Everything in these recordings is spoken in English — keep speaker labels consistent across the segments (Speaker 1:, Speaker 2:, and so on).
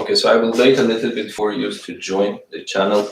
Speaker 1: Okay, so I will wait a little bit for you to join the channel.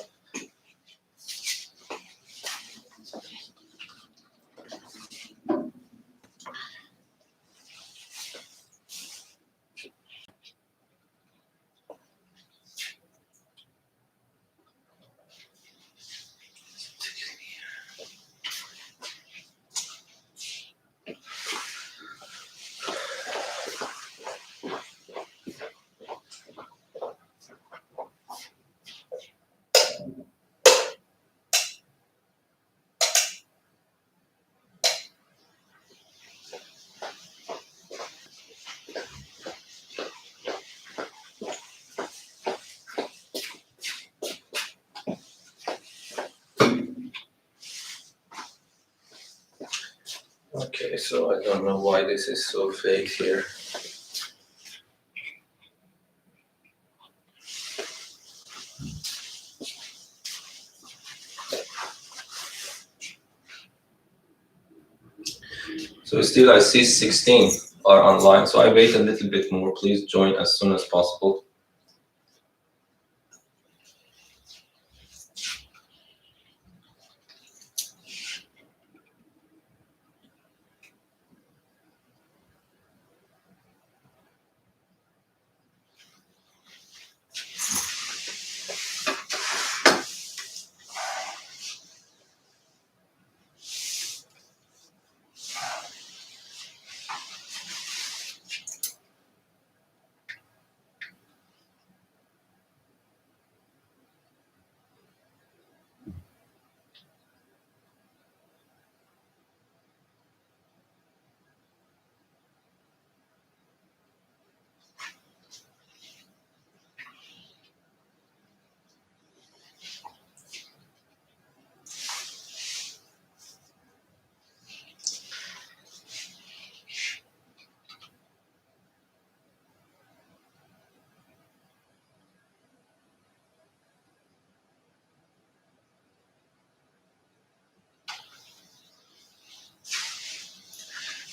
Speaker 1: Okay, so I don't know why this is so fake here. So still I see 16 are online, so I wait a little bit more. Please join as soon as possible.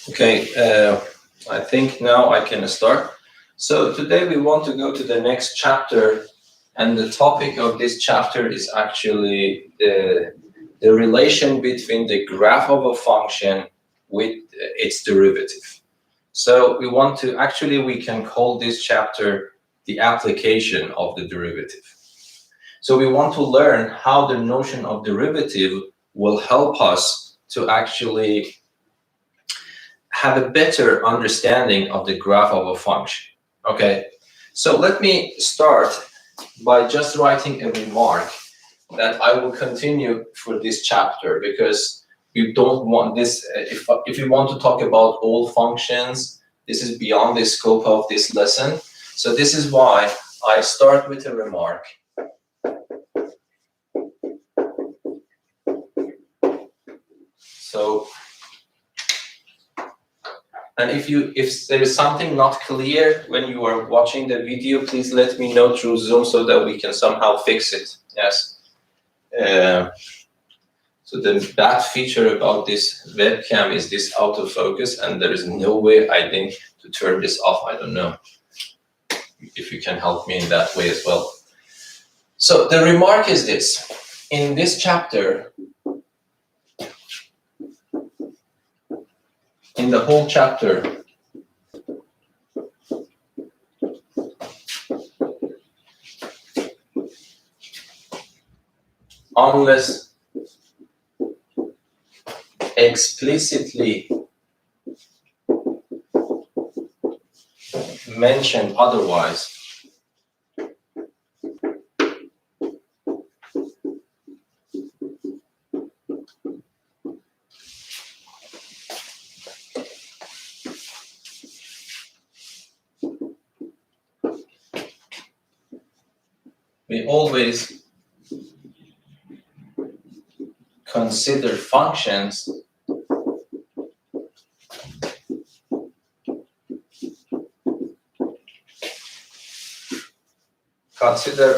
Speaker 1: Okay, I think now I can start. So today we want to go to the next chapter, and the topic of this chapter is actually the relation between the graph of a function with its derivative. So we want to, actually we can call this chapter the application of the derivative. So we want to learn how the notion of derivative will help us to actually have a better understanding of the graph of a function. Okay, so let me start by just writing a remark that I will continue for this chapter, because we don't want this, if you want to talk about all functions, this is beyond the scope of this lesson. So this is why I start with a remark. So, and if there is something not clear when you are watching the video, please let me know through Zoom so that we can somehow fix it. Yes. So the bad feature about this webcam is this autofocus, and there is no way, I think, to turn this off. I don't know if you can help me in that way as well. So the remark is this: in this chapter, in the whole chapter, unless explicitly mentioned otherwise, we always consider functions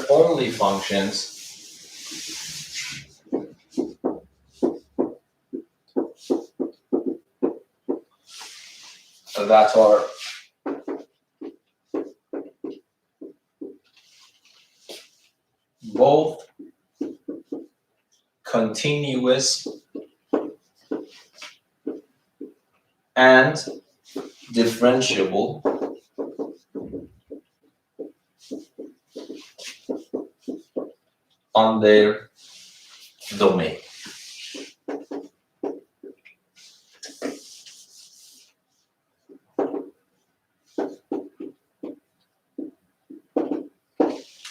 Speaker 1: only functions that are both continuous and differentiable on their domain.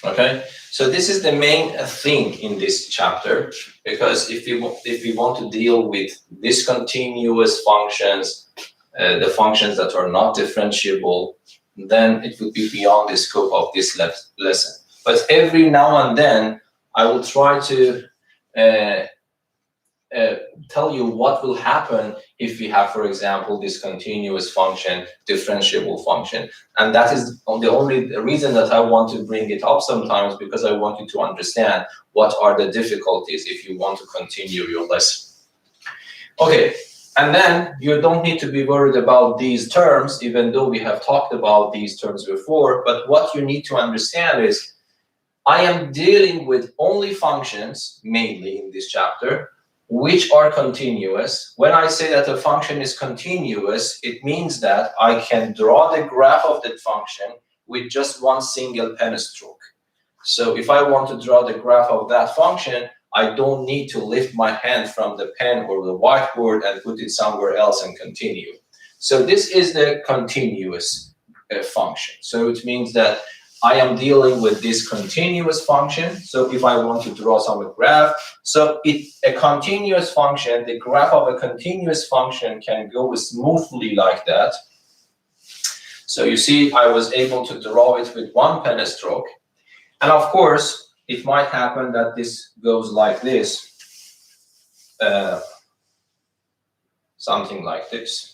Speaker 1: Okay, so this is the main thing in this chapter, because if we want to deal with discontinuous functions, the functions that are not differentiable, then it would be beyond the scope of this lesson. But every now and then, I will try to tell you what will happen if we have, for example, this continuous function, differentiable function. And that is the only reason that I want to bring it up sometimes, because I want you to understand what are the difficulties if you want to continue your lesson. Okay, and then you don't need to be worried about these terms, even though we have talked about these terms before. But what you need to understand is I am dealing with only functions, mainly in this chapter, which are continuous. When I say that a function is continuous, it means that I can draw the graph of that function with just one single pen stroke. So if I want to draw the graph of that function, I don't need to lift my hand from the pen or the whiteboard and put it somewhere else and continue. So this is the continuous function. So it means that I am dealing with this continuous function. So if I want to draw some graph, so a continuous function, the graph of a continuous function can go smoothly like that. So you see, I was able to draw it with one pen stroke. And of course, it might happen that this goes like this, something like this.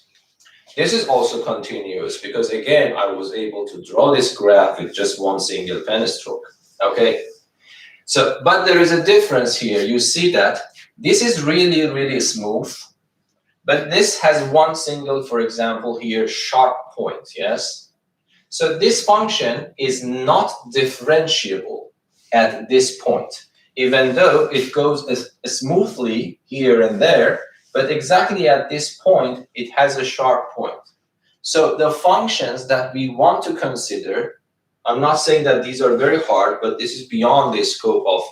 Speaker 1: This is also continuous because, again, I was able to draw this graph with just one single pen stroke. Okay, so but there is a difference here. You see that this is really, really smooth, but this has one single, for example, here, sharp point. Yes, so this function is not differentiable at this point, even though it goes smoothly here and there. But exactly at this point, it has a sharp point. So the functions that we want to consider, I'm not saying that these are very hard, but this is beyond the scope of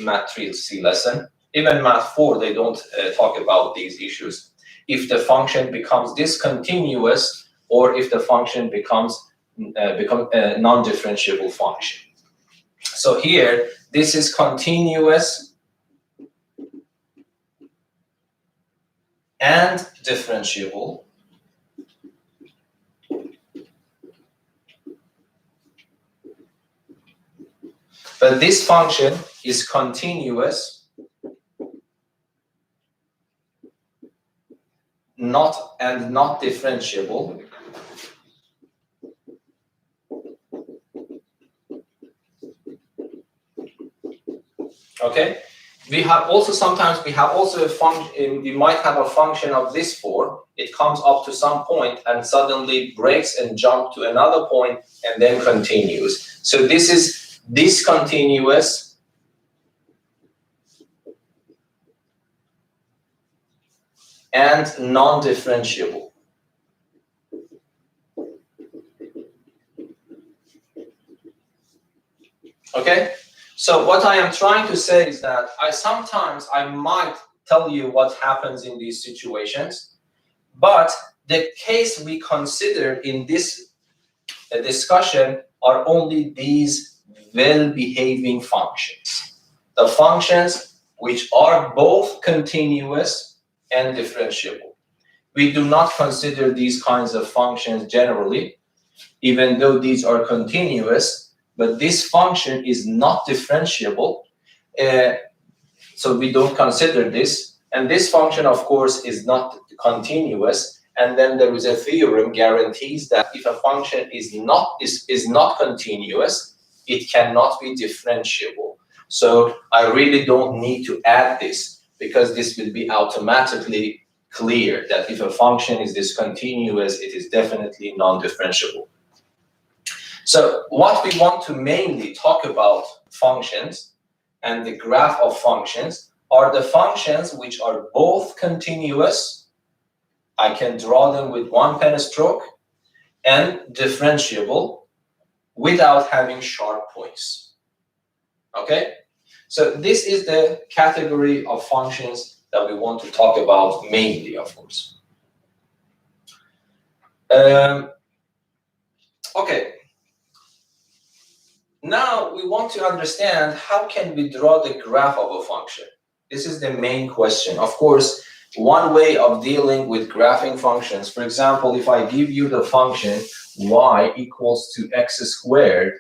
Speaker 1: Math 3C lesson. Even Math 4, they don't talk about these issues. If the function becomes discontinuous, or if the function becomes a non-differentiable function. So here, this is continuous and differentiable. But this function is continuous, not differentiable. Okay. We have also sometimes a function. We might have a function of this form. It comes up to some point and suddenly breaks and jumps to another point and then continues. So this is discontinuous and non-differentiable. Okay. So what I am trying to say is that sometimes I might tell you what happens in these situations, but the case we consider in this discussion are only these well-behaving functions. The functions which are both continuous and differentiable. We do not consider these kinds of functions generally, even though these are continuous. But this function is not differentiable, so we don't consider this. And this function, of course, is not continuous. And then there is a theorem guarantees that if a function is not continuous, it cannot be differentiable. So I really don't need to add this, because this will be automatically clear that if a function is discontinuous, it is definitely non-differentiable. So what we want to mainly talk about functions and the graph of functions are the functions which are both continuous. I can draw them with one pen stroke, and differentiable without having sharp points. Okay? So this is the category of functions that we want to talk about mainly, of course. Okay. Now we want to understand how can we draw the graph of a function. This is the main question. Of course, one way of dealing with graphing functions, for example, if I give you the function y equals to x squared,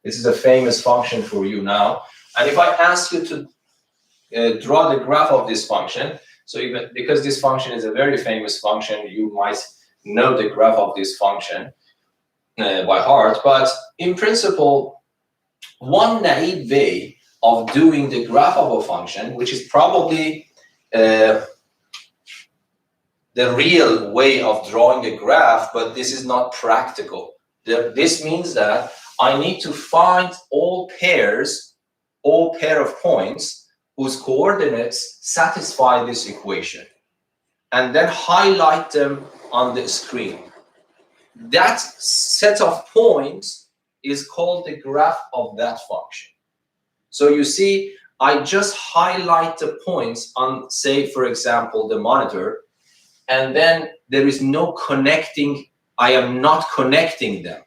Speaker 1: this is a famous function for you now, and if I ask you to draw the graph of this function, so even because this function is a very famous function, you might know the graph of this function by heart, but in principle, one naive way of doing the graph of a function, which is probably the real way of drawing a graph, but this is not practical. This means that I need to find all pair of points whose coordinates satisfy this equation, and then highlight them on the screen. That set of points is called the graph of that function. So you see, I just highlight the points on, say, for example, the monitor, and then there is no connecting. I am not connecting them.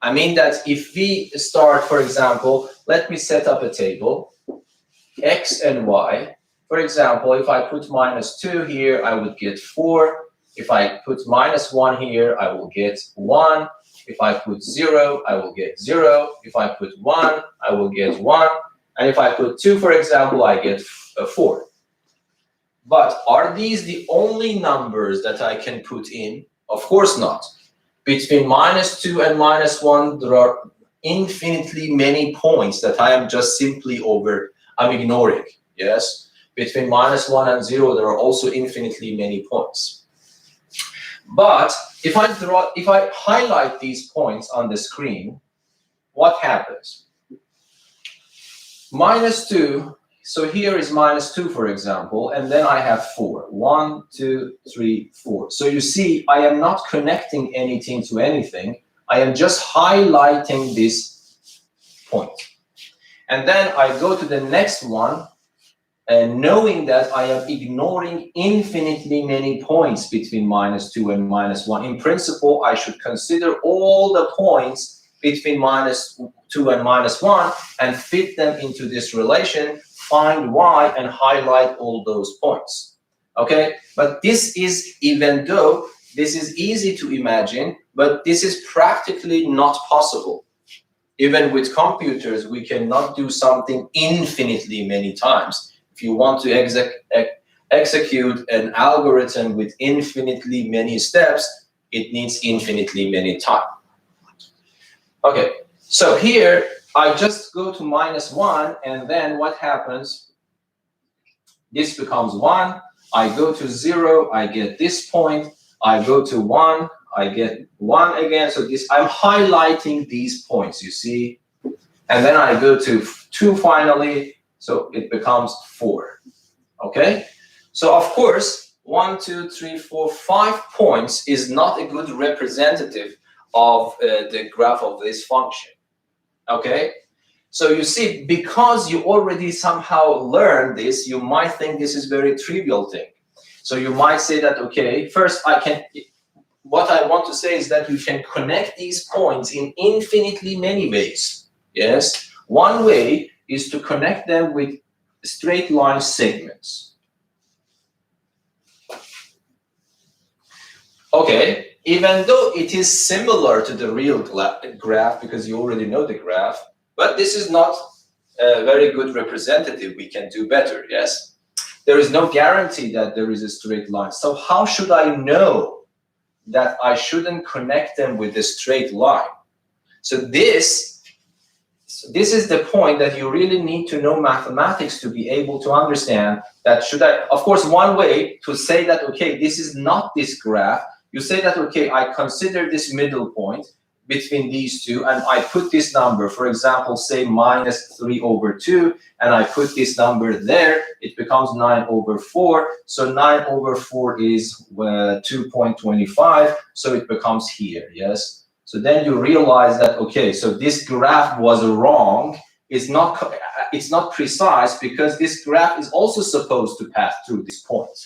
Speaker 1: I mean that if we start, for example, let me set up a table, x and y. For example, if I put -2 here, I would get 4. If I put -1 here, I will get 1. If I put 0, I will get 0. If I put 1, I will get 1. And if I put 2, for example, I get 4. But are these the only numbers that I can put in? Of course not. Between -2 and -1, there are infinitely many points that I am just simply I'm ignoring. Yes? Between -1 and 0, there are also infinitely many points. But if I highlight these points on the screen, what happens? -2, so here is -2, for example, and then I have 4. 1, 2, 3, 4. So you see, I am not connecting anything to anything. I am just highlighting this point. And then I go to the next one, and knowing that I am ignoring infinitely many points between -2 and -1. In principle, I should consider all the points between -2 and -1 and fit them into this relation, find y, and highlight all those points. Okay? But this is, even though this is easy to imagine, but this is practically not possible. Even with computers, we cannot do something infinitely many times. If you want to execute an algorithm with infinitely many steps, it needs infinitely many time. Okay, so here I just go to -1, and then what happens? This becomes 1. I go to 0, I get this point. I go to 1, I get 1 again. So I'm highlighting these points, you see. And then I go to 2 finally. So it becomes 4. Okay? So of course, 1, 2, 3, 4, 5 points is not a good representative of the graph of this function. Okay? So you see, because you already somehow learned this, you might think this is very trivial thing. So you might say that, okay, first what I want to say is that you can connect these points in infinitely many ways. Yes? One way is to connect them with straight line segments. Okay, even though it is similar to the real graph, because you already know the graph, but this is not a very good representative. We can do better, yes? There is no guarantee that there is a straight line. So how should I know that I shouldn't connect them with a straight line? So this is the point that you really need to know mathematics to be able to understand that of course, one way to say that, okay, this is not this graph, you say that, okay, I consider this middle point, between these two, and I put this number, for example, say -3/2, and I put this number there, it becomes 9/4. So 9/4 is 2.25, so it becomes here, yes? So then you realize that, okay, so this graph was wrong. It's not precise because this graph is also supposed to pass through this point.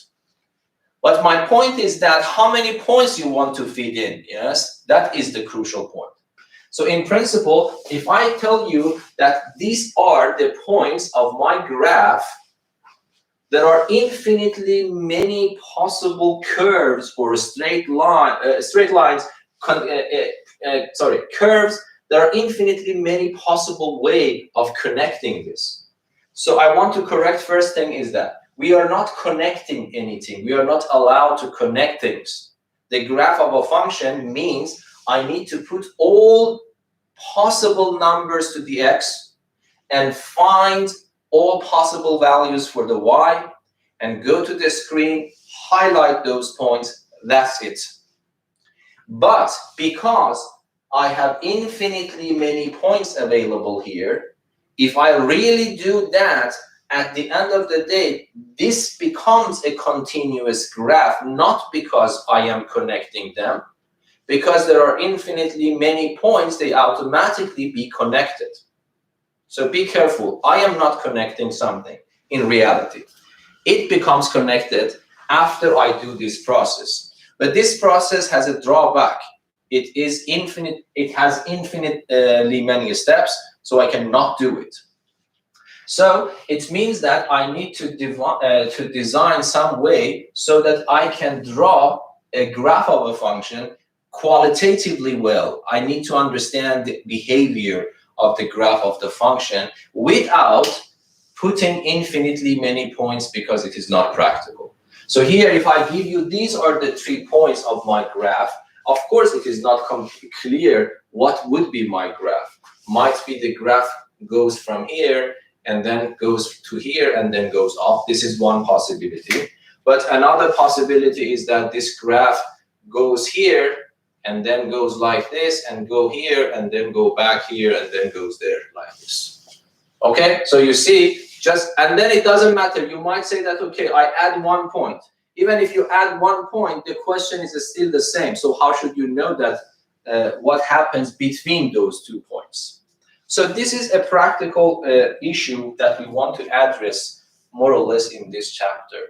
Speaker 1: But my point is that how many points you want to fit in, yes? That is the crucial point. So in principle, if I tell you that these are the points of my graph, there are infinitely many possible curves or curves. There are infinitely many possible ways of connecting this. So I want to correct first thing is that we are not connecting anything. We are not allowed to connect things. The graph of a function means I need to put all possible numbers to the x and find all possible values for the y and go to the screen, highlight those points, that's it. But because I have infinitely many points available here, if I really do that, at the end of the day, this becomes a continuous graph, not because I am connecting them, because there are infinitely many points, they automatically be connected. So be careful. I am not connecting something in reality. It becomes connected after I do this process. But this process has a drawback. It is infinite. It has infinitely many steps, so I cannot do it. So it means that I need to design some way so that I can draw a graph of a function qualitatively well. I need to understand the behavior of the graph of the function without putting infinitely many points because it is not practical. So here, if I give you these are the 3 points of my graph, of course it is not clear what would be my graph. Might be the graph goes from here and then goes to here and then goes up. This is one possibility. But another possibility is that this graph goes here and then goes like this and go here and then go back here and then goes there like this. Okay, so you see, and then it doesn't matter. You might say that, okay, I add 1 point. Even if you add 1 point, the question is still the same. So how should you know that what happens between those 2 points? So this is a practical issue that we want to address more or less in this chapter.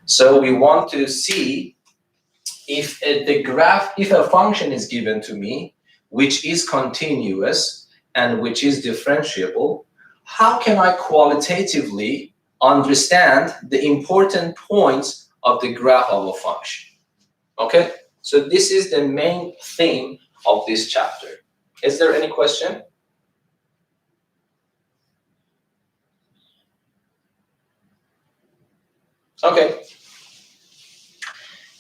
Speaker 1: So we want to see if if a function is given to me, which is continuous and which is differentiable, how can I qualitatively understand the important points of the graph of a function? Okay, so this is the main theme of this chapter. Is there any question? Okay.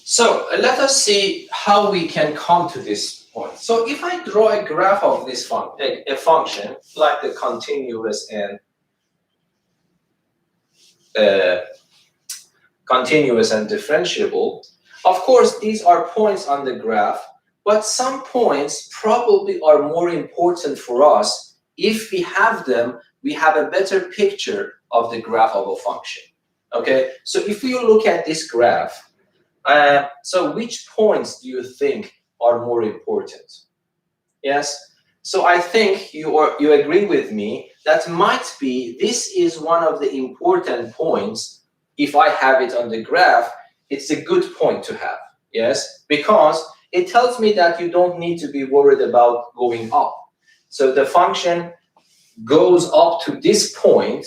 Speaker 1: So let us see how we can come to this point. So if I draw a graph of this a function like the continuous and differentiable, of course these are points on the graph, but some points probably are more important for us. If we have them, we have a better picture of the graph of a function. Okay, so if you look at this graph, so which points do you think are more important? Yes, so I think you agree with me that might be this is one of the important points. If I have it on the graph, it's a good point to have. Yes, because it tells me that you don't need to be worried about going up. So the function goes up to this point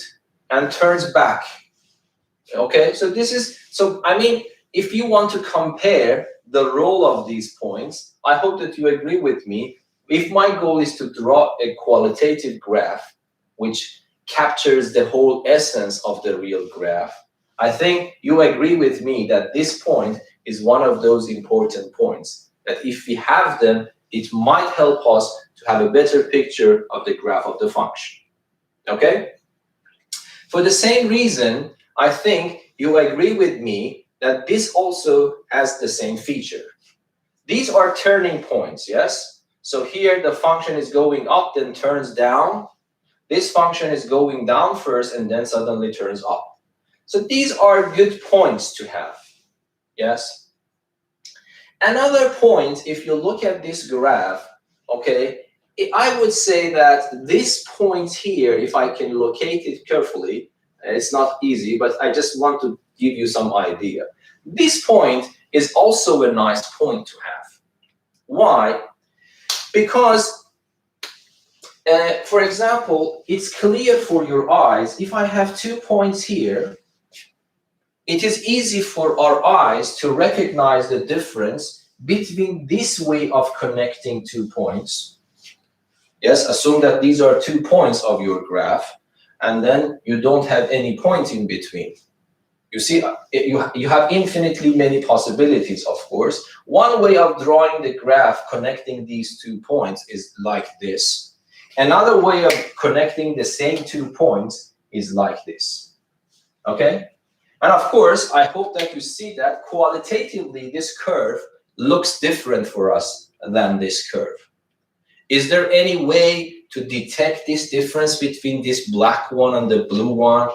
Speaker 1: and turns back. Okay, so I mean, if you want to compare the role of these points, I hope that you agree with me. If my goal is to draw a qualitative graph, which captures the whole essence of the real graph, I think you agree with me that this point is one of those important points, that if we have them, it might help us to have a better picture of the graph of the function. Okay? For the same reason, I think you agree with me that this also has the same feature. These are turning points, yes? So here the function is going up, then turns down. This function is going down first and then suddenly turns up. So these are good points to have. Yes. Another point, if you look at this graph, okay, I would say that this point here, if I can locate it carefully, it's not easy, but I just want to give you some idea. This point is also a nice point to have. Why? Because, for example, it's clear for your eyes. If I have 2 points here, it is easy for our eyes to recognize the difference between this way of connecting 2 points. Yes, assume that these are 2 points of your graph, and then you don't have any point in between. You see, you have infinitely many possibilities, of course. One way of drawing the graph connecting these 2 points is like this. Another way of connecting the same 2 points is like this. Okay? And of course, I hope that you see that qualitatively this curve looks different for us than this curve. Is there any way to detect this difference between this black one and the blue one?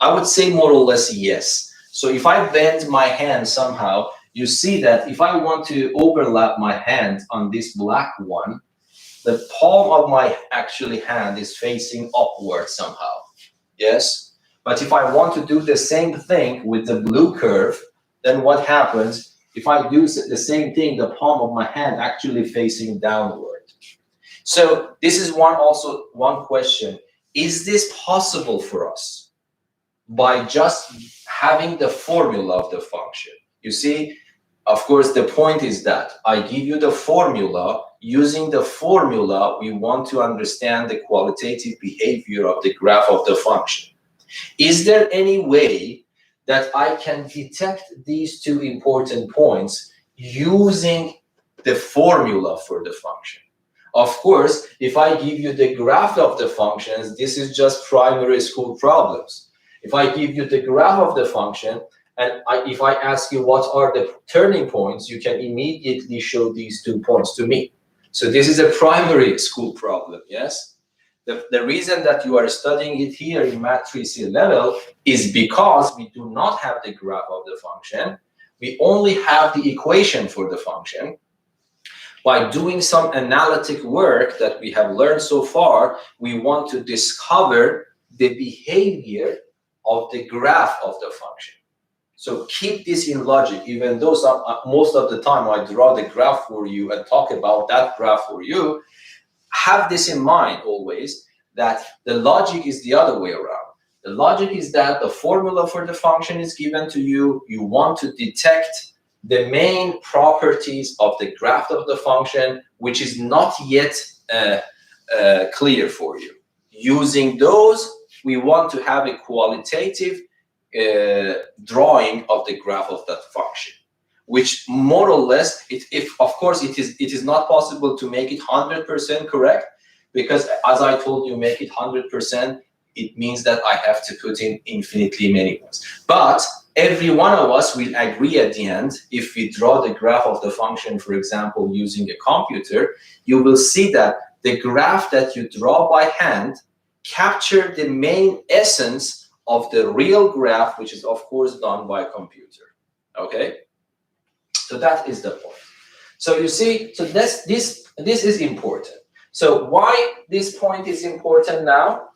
Speaker 1: I would say more or less yes. So if I bend my hand somehow, you see that if I want to overlap my hand on this black one, the palm of my actually hand is facing upward somehow. Yes? But if I want to do the same thing with the blue curve, then what happens? If I do the same thing, the palm of my hand actually facing downward. So this is one question. Is this possible for us by just having the formula of the function? You see, of course, the point is that I give you the formula. Using the formula, we want to understand the qualitative behavior of the graph of the function. Is there any way that I can detect these 2 important points using the formula for the function? Of course, if I give you the graph of the functions, this is just primary school problems. If I give you the graph of the function, and if I ask you what are the turning points, you can immediately show these 2 points to me. So this is a primary school problem, yes? The reason that you are studying it here in Math 3C level is because we do not have the graph of the function. We only have the equation for the function. By doing some analytic work that we have learned so far, we want to discover the behavior of the graph of the function. So keep this in logic, even though most of the time I draw the graph for you and talk about that graph for you, have this in mind always, that the logic is the other way around. The logic is that the formula for the function is given to you. You want to detect the main properties of the graph of the function, which is not yet clear for you. Using those, we want to have a qualitative drawing of the graph of that function, which more or less, of course, it is not possible to make it 100% correct, because as I told you, make it 100%, it means that I have to put in infinitely many ones. But every one of us will agree at the end, if we draw the graph of the function, for example, using a computer, you will see that the graph that you draw by hand captures the main essence of the real graph, which is, of course, done by a computer. Okay? So that is the point. So you see, so this is important. So why this point is important now?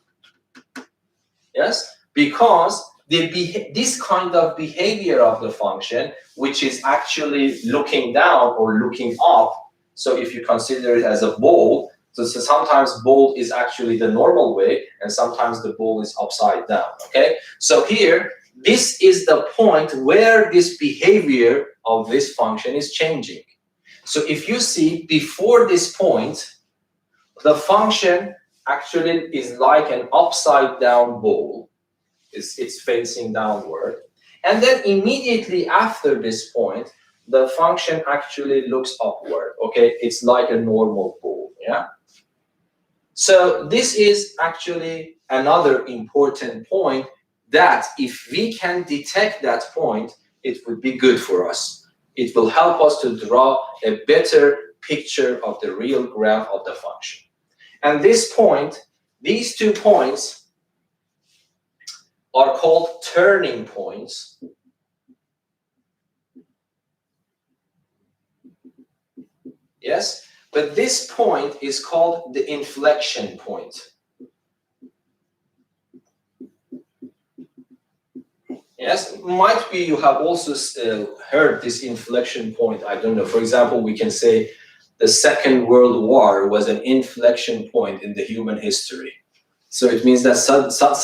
Speaker 1: Yes, because this kind of behavior of the function, which is actually looking down or looking up. So if you consider it as a ball, so sometimes ball is actually the normal way, and sometimes the ball is upside down. Okay, so here, this is the point where this behavior of this function is changing. So if you see before this point, the function actually is like an upside down ball. It's facing downward. And then immediately after this point, the function actually looks upward. Okay, it's like a normal ball. Yeah. So this is actually another important point, that if we can detect that point, it would be good for us. It will help us to draw a better picture of the real graph of the function. And this point, these 2 points are called turning points. Yes, but this point is called the inflection point. Yes, might be you have also heard this inflection point. I don't know. For example, we can say the Second World War was an inflection point in the human history. So it means that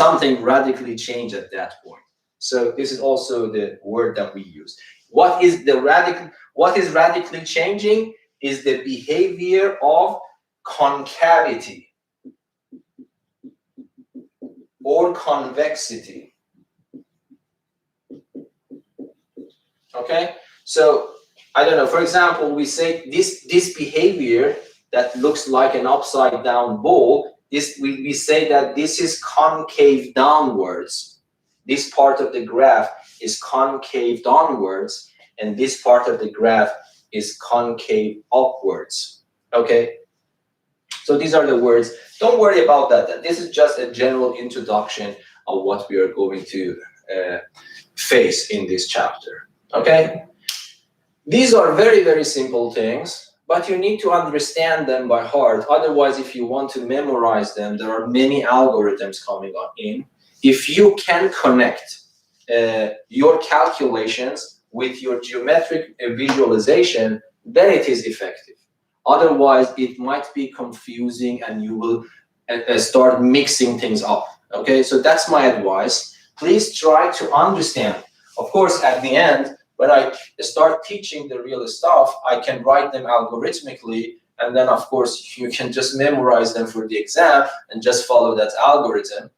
Speaker 1: something radically changed at that point. So this is also the word that we use. What is radically changing is the behavior of concavity or convexity. Okay, so I don't know, for example, we say this behavior that looks like an upside down ball, we say that this is concave downwards. This part of the graph is concave downwards, and this part of the graph is concave upwards. Okay, so these are the words. Don't worry about that. This is just a general introduction of what we are going to face in this chapter. Okay, these are very, very simple things, but you need to understand them by heart. Otherwise, if you want to memorize them, there are many algorithms coming on in. If you can connect your calculations with your geometric visualization, then it is effective. Otherwise, it might be confusing and you will start mixing things up. Okay, so that's my advice. Please try to understand. Of course, at the end, when I start teaching the real stuff, I can write them algorithmically, and then of course you can just memorize them for the exam and just follow that algorithm.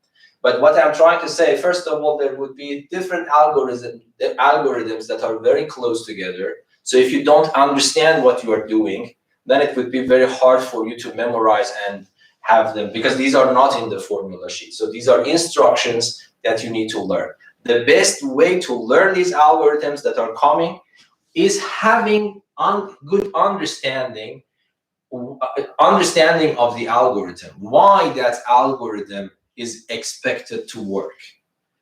Speaker 1: But what I'm trying to say, first of all, there would be different algorithms that are very close together. So if you don't understand what you are doing, then it would be very hard for you to memorize and have them, because these are not in the formula sheet. So these are instructions that you need to learn. The best way to learn these algorithms that are coming is having good understanding of the algorithm, why that algorithm is expected to work.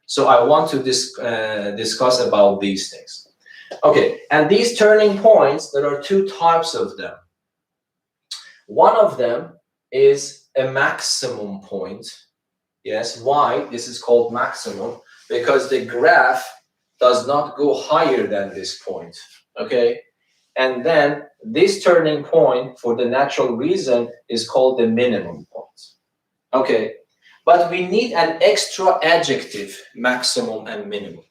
Speaker 1: So I want to discuss about these things. Okay, and these turning points, there are 2 types of them. One of them is a maximum point. Yes, why this is called maximum? Because the graph does not go higher than this point. Okay, and then this turning point, for the natural reason, is called the minimum point. Okay, but we need an extra adjective, maximum and minimum,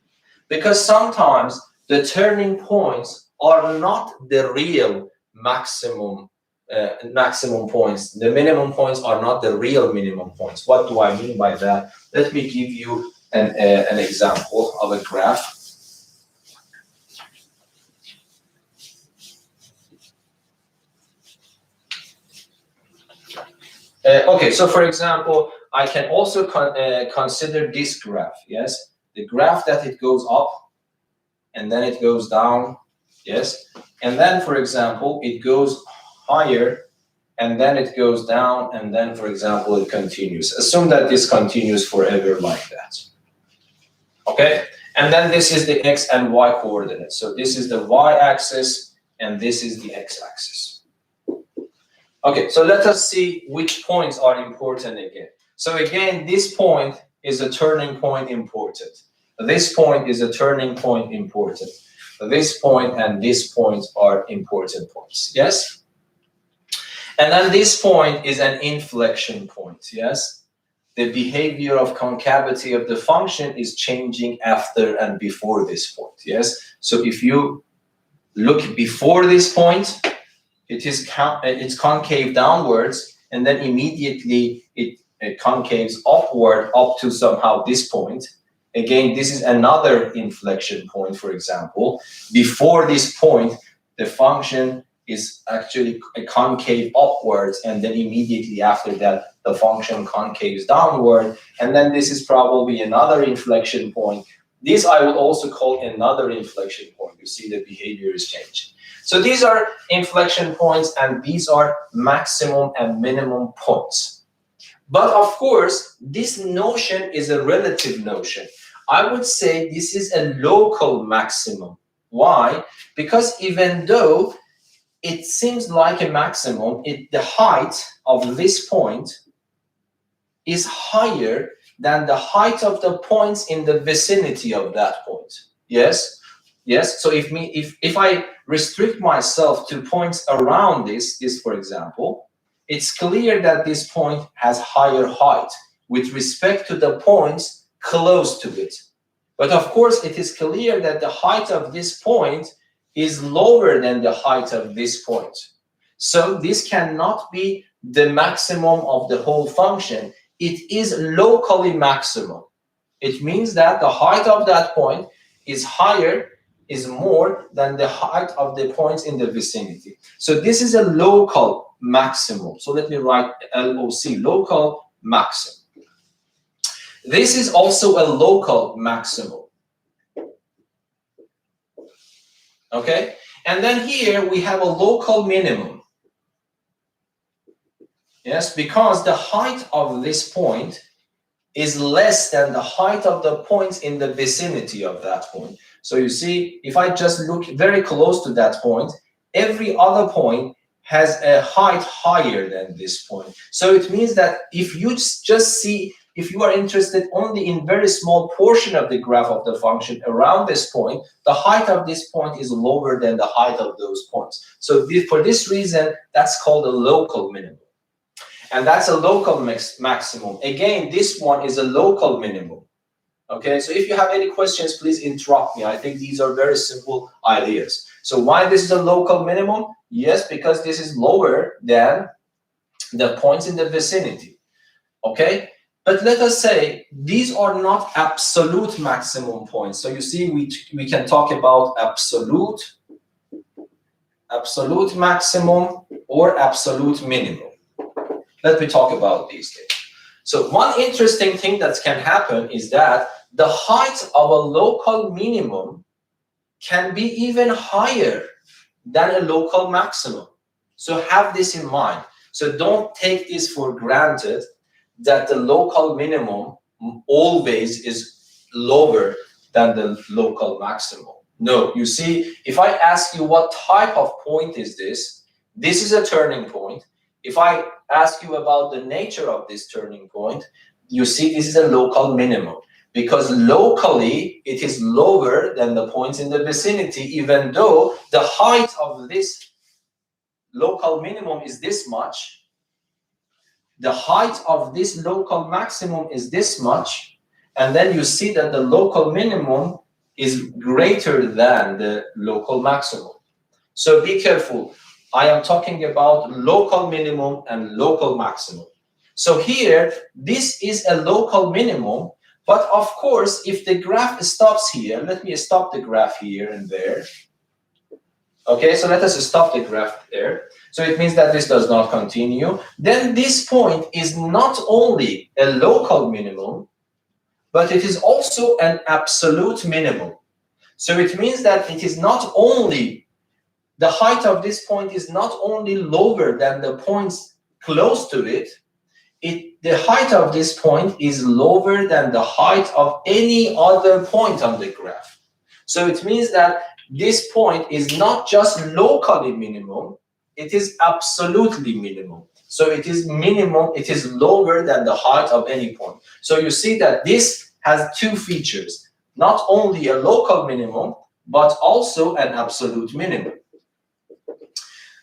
Speaker 1: because sometimes the turning points are not the real maximum points. The minimum points are not the real minimum points. What do I mean by that? Let me give you an example of a graph. Okay, so for example, I can also consider this graph. Yes, the graph that it goes up and then it goes down. Yes, and then for example, it goes higher and then it goes down, and then for example, it continues. Assume that this continues forever like that. Okay, and then this is the x and y coordinates. So this is the y-axis and this is the x-axis. Okay, so let us see which points are important again. So again, this point is a turning point important. This point is a turning point important. This point and this point are important points. Yes? And then this point is an inflection point. Yes? The behavior of concavity of the function is changing after and before this point. Yes? So if you look before this point, it's concave downwards, and then immediately it concaves upward up to somehow this point. Again, this is another inflection point, for example. Before this point, the function is actually a concave upwards, and then immediately after that, the function concaves downward. And then this is probably another inflection point. This I would also call another inflection point. You see the behavior is changing. So these are inflection points, and these are maximum and minimum points. But of course, this notion is a relative notion. I would say this is a local maximum. Why? Because even though it seems like a maximum, the height of this point is higher than the height of the points in the vicinity of that point. Yes? Yes? So if I restrict myself to points around this for example, it's clear that this point has higher height with respect to the points close to it. But of course, it is clear that the height of this point is lower than the height of this point. So this cannot be the maximum of the whole function. It is locally maximum. It means that the height of that point is higher, is more than the height of the points in the vicinity. So this is a local maximum. So let me write LOC, local maximum. This is also a local maximum. Okay? And then here we have a local minimum. Yes, because the height of this point is less than the height of the points in the vicinity of that point. So you see, if I just look very close to that point, every other point has a height higher than this point. So it means that if you just see, if you are interested only in very small portion of the graph of the function around this point, the height of this point is lower than the height of those points. So for this reason, that's called a local minimum. And that's a local maximum. Again, this one is a local minimum. Okay, so if you have any questions, please interrupt me. I think these are very simple ideas. So why this is a local minimum? Yes, because this is lower than the points in the vicinity. Okay, but let us say these are not absolute maximum points. So you see, we can talk about absolute maximum or absolute minimum. Let me talk about these things. So one interesting thing that can happen is that the height of a local minimum can be even higher than a local maximum. So have this in mind. So don't take this for granted that the local minimum always is lower than the local maximum. No, you see, if I ask you what type of point is this is a turning point. If I ask you about the nature of this turning point, you see this is a local minimum, because locally it is lower than the points in the vicinity, even though the height of this local minimum is this much, the height of this local maximum is this much, and then you see that the local minimum is greater than the local maximum. So be careful. I am talking about local minimum and local maximum. So here, this is a local minimum, but of course, if the graph stops here, let me stop the graph here and there. Okay, so let us stop the graph there. So it means that this does not continue. Then this point is not only a local minimum, but it is also an absolute minimum. So it means that it is not only, the height of this point is not only lower than the points close to it, the height of this point is lower than the height of any other point on the graph. So it means that this point is not just locally minimum, it is absolutely minimum. So it is minimum, it is lower than the height of any point. So you see that this has two features, not only a local minimum, but also an absolute minimum.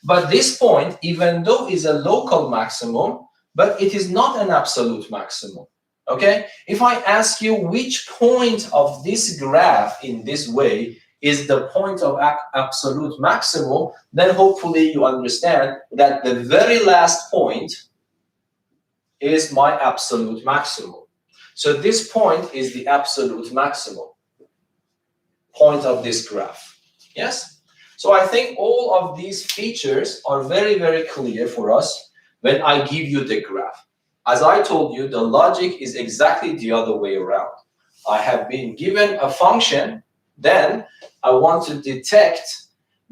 Speaker 1: But this point, even though is a local maximum, but it is not an absolute maximum. Okay? If I ask you which point of this graph in this way is the point of absolute maximum, then hopefully you understand that the very last point is my absolute maximum. So this point is the absolute maximum point of this graph. Yes? So I think all of these features are very, very clear for us when I give you the graph. As I told you, the logic is exactly the other way around. I have been given a function, then I want to detect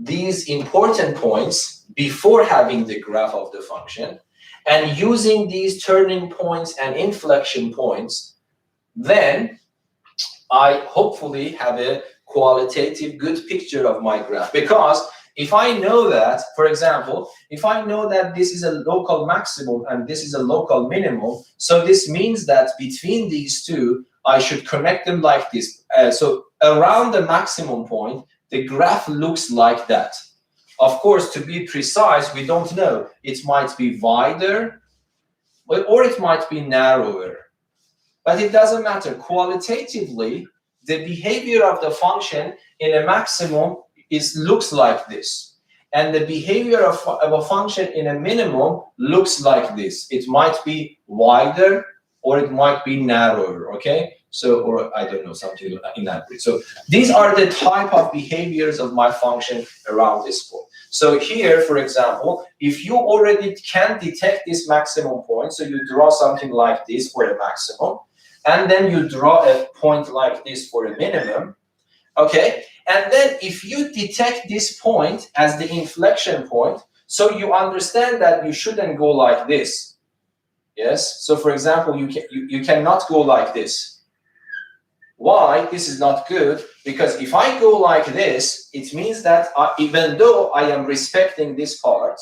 Speaker 1: these important points before having the graph of the function, and using these turning points and inflection points, then I hopefully have a qualitative good picture of my graph. Because if I know that, for example, if I know that this is a local maximum and this is a local minimum, so this means that between these two, I should connect them like this. So around the maximum point, the graph looks like that. Of course, to be precise, we don't know. It might be wider or it might be narrower. But it doesn't matter. Qualitatively, the behavior of the function in a maximum looks like this. And the behavior of a function in a minimum looks like this. It might be wider or it might be narrower, okay? So, or I don't know, something in that way. So these are the type of behaviors of my function around this point. So here, for example, if you already can detect this maximum point, so you draw something like this for a maximum, and then you draw a point like this for a minimum, okay? And then if you detect this point as the inflection point, so you understand that you shouldn't go like this, yes? So for example, you cannot go like this. Why? This is not good, because if I go like this, it means that even though I am respecting this part,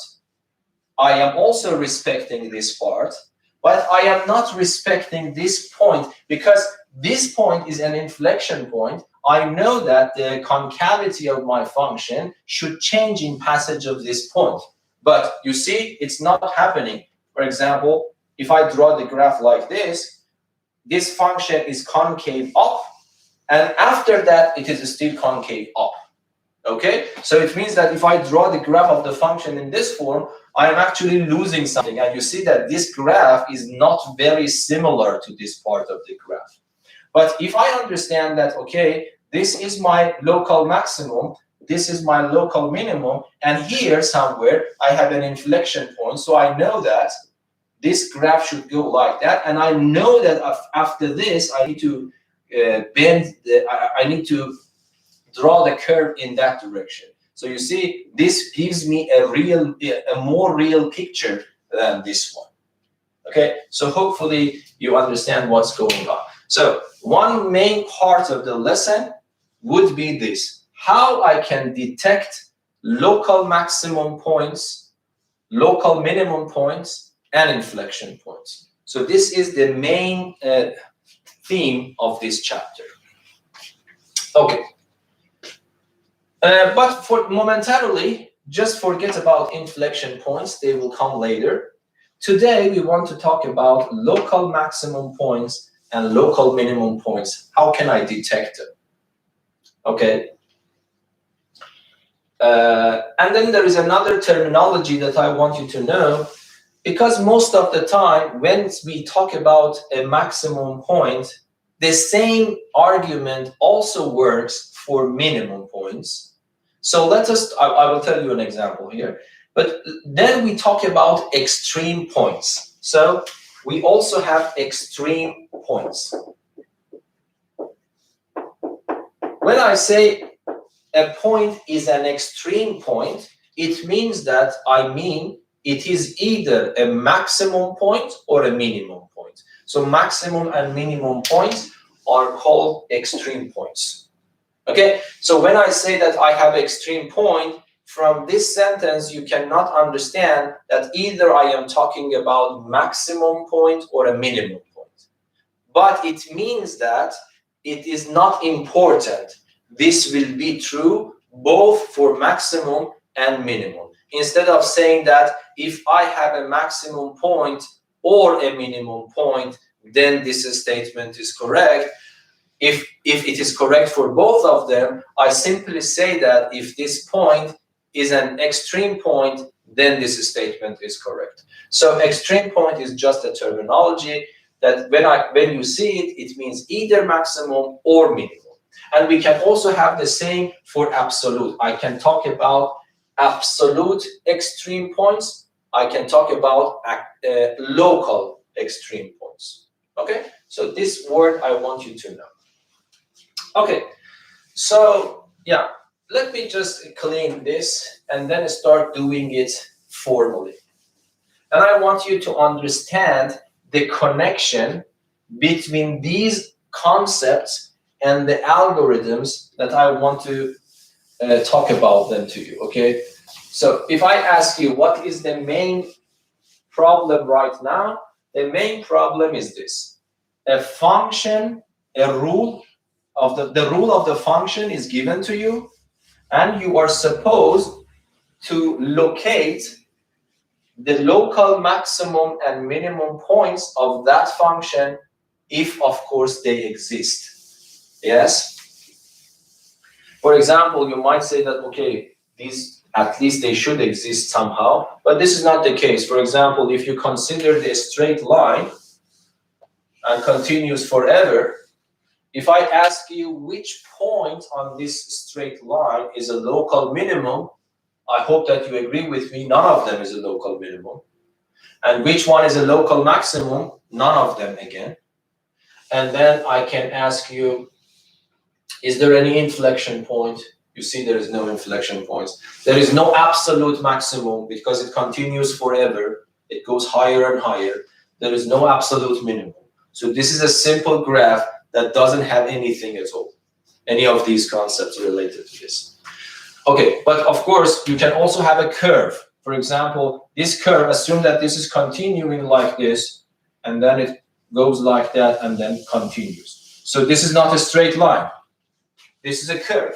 Speaker 1: I am also respecting this part, but I am not respecting this point, because this point is an inflection point. I know that the concavity of my function should change in passage of this point. But you see, it's not happening. For example, if I draw the graph like this function is concave up, and after that, it is still concave up. Okay, so it means that if I draw the graph of the function in this form, I am actually losing something. And you see that this graph is not very similar to this part of the graph. But if I understand that, okay, this is my local maximum, this is my local minimum, and here somewhere I have an inflection point, so I know that this graph should go like that, and I know that after this I need to I need to draw the curve in that direction. So you see, this gives me a more real picture than this one. Okay, so hopefully you understand what's going on. So one main part of the lesson would be this: how I can detect local maximum points, local minimum points, and inflection points. So this is the main theme of this chapter. Okay. But for momentarily, just forget about inflection points. They will come later. Today, we want to talk about local maximum points and local minimum points. How can I detect them? Okay. And then there is another terminology that I want you to know, because most of the time, when we talk about a maximum point, the same argument also works for minimum points. So let us, I will tell you an example here. But then we talk about extreme points. So we also have extreme points. When I say a point is an extreme point, it means that it is either a maximum point or a minimum point. So maximum and minimum points are called extreme points. Okay, so when I say that I have extreme point, from this sentence you cannot understand that either I am talking about maximum point or a minimum point. But it means that it is not important. This will be true both for maximum and minimum. Instead of saying that if I have a maximum point or a minimum point, then this statement is correct. If it is correct for both of them, I simply say that if this point is an extreme point, then this statement is correct. So extreme point is just a terminology that when you see it, it means either maximum or minimum. And we can also have the same for absolute. I can talk about absolute extreme points. I can talk about local extreme points. Okay, so this word I want you to know. Okay, so yeah, let me just clean this and then start doing it formally. And I want you to understand the connection between these concepts and the algorithms that I want to talk about them to you, okay? So if I ask you what is the main problem right now, the main problem is this. A function, a rule of the rule of the function is given to you, and you are supposed to locate the local maximum and minimum points of that function if, of course, they exist. Yes? For example, you might say that, okay, these, at least they should exist somehow, but this is not the case. For example, if you consider the straight line and continues forever, if I ask you which point on this straight line is a local minimum, I hope that you agree with me, none of them is a local minimum. And which one is a local maximum? None of them again. And then I can ask you, is there any inflection point? You see there is no inflection points. There is no absolute maximum because it continues forever. It goes higher and higher. There is no absolute minimum. So this is a simple graph that doesn't have anything at all, any of these concepts related to this. Okay, but of course, you can also have a curve. For example, this curve, assume that this is continuing like this, and then it goes like that, and then continues. So this is not a straight line. This is a curve.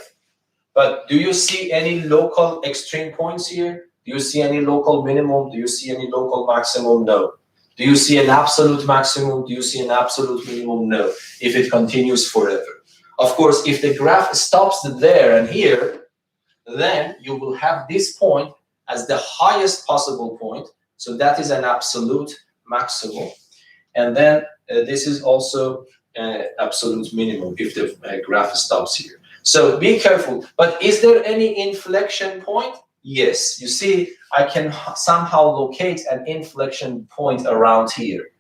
Speaker 1: But do you see any local extreme points here? Do you see any local minimum? Do you see any local maximum? No. Do you see an absolute maximum? Do you see an absolute minimum? No, if it continues forever. Of course, if the graph stops there and here, then you will have this point as the highest possible point. So that is an absolute maximum. And then this is also absolute minimum if the graph stops here. So be careful. But is there any inflection point? Yes. You see, I can somehow locate an inflection point around here.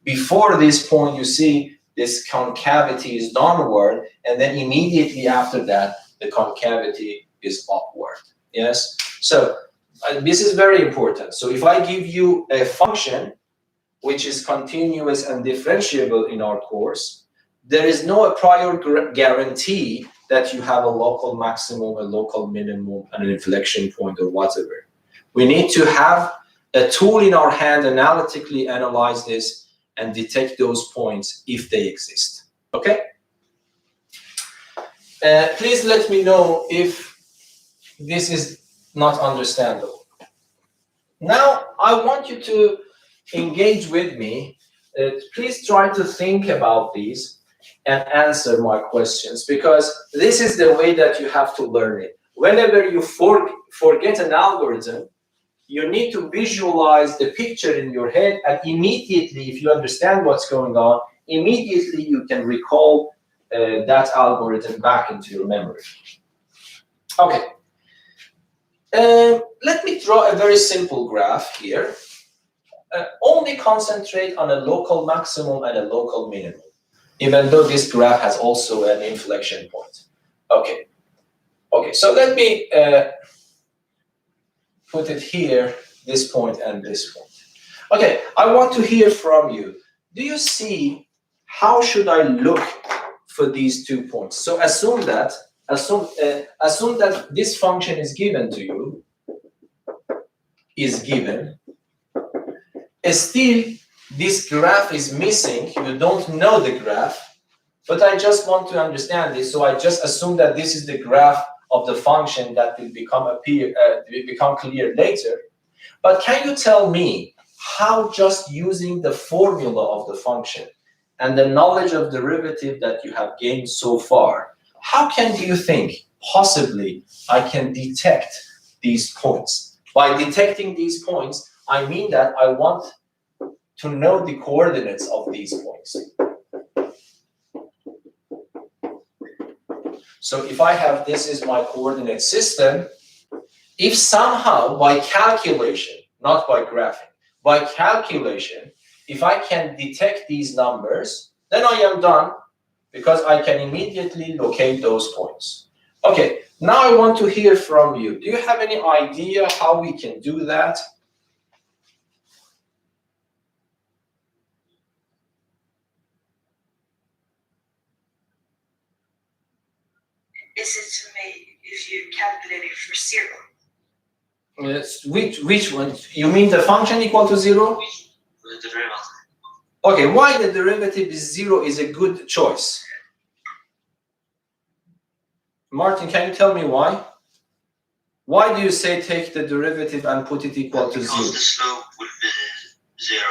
Speaker 1: Before this point, you see this concavity is downward, and then immediately after that, the concavity is upward. Yes? So this is very important. So if I give you a function which is continuous and differentiable in our course, there is no prior guarantee that you have a local maximum, a local minimum, and an inflection point or whatever. We need to have a tool in our hand, analytically analyze this, and detect those points if they exist. Okay? Please let me know if this is not understandable. Now, I want you to engage with me. Please try to think about these and answer my questions, because this is the way that you have to learn it. Whenever you forget an algorithm, you need to visualize the picture in your head, and immediately, if you understand what's going on, immediately you can recall that algorithm back into your memory. Okay. Let me draw a very simple graph here. Only concentrate on a local maximum and a local minimum, even though this graph has also an inflection point. Okay. Okay, so let me put it here, this point and this point. Okay, I want to hear from you. Do you see how should I look for these 2 points? So assume that this function is given to you, Still, this graph is missing. You don't know the graph, but I just want to understand this. So I just assume that this is the graph of the function that will become clear later. But can you tell me how, just using the formula of the function and the knowledge of derivative that you have gained so far, how can you think possibly I can detect these points? By detecting these points, I mean that I want to know the coordinates of these points. So if I have, this is my coordinate system, if somehow by calculation, not by graphing, by calculation, if I can detect these numbers, then I am done, because I can immediately locate those points. Okay, Now I want to hear from you. Do you have any idea how we can do that?
Speaker 2: Is it to make if you calculate it for 0?
Speaker 1: Yes. Which one? You mean the function equal to 0?
Speaker 2: The derivative.
Speaker 1: Okay, why the derivative is 0 is a good choice. Martin, can you tell me why? Why do you say take the derivative and put it equal to 0?
Speaker 2: Because the slope would be 0.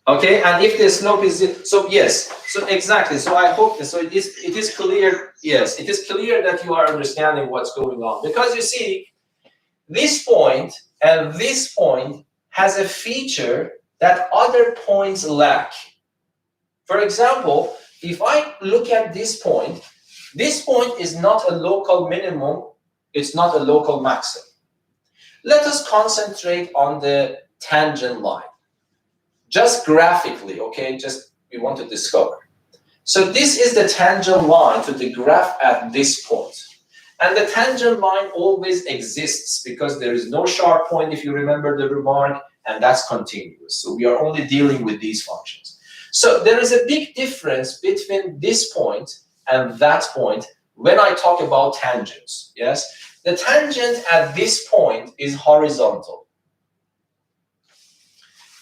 Speaker 1: Okay, and if the slope is 0, so yes, so exactly. So I hope so. It is clear. Yes, it is clear that you are understanding what's going on, because you see, this point and this point has a feature that other points lack. For example, if I look at this point is not a local minimum, it's not a local maximum. Let us concentrate on the tangent line. Just graphically, okay? Just we want to discover. So this is the tangent line to the graph at this point. And the tangent line always exists because there is no sharp point, if you remember the remark, and that's continuous. So we are only dealing with these functions. So there is a big difference between this point and that point when I talk about tangents, yes? The tangent at this point is horizontal,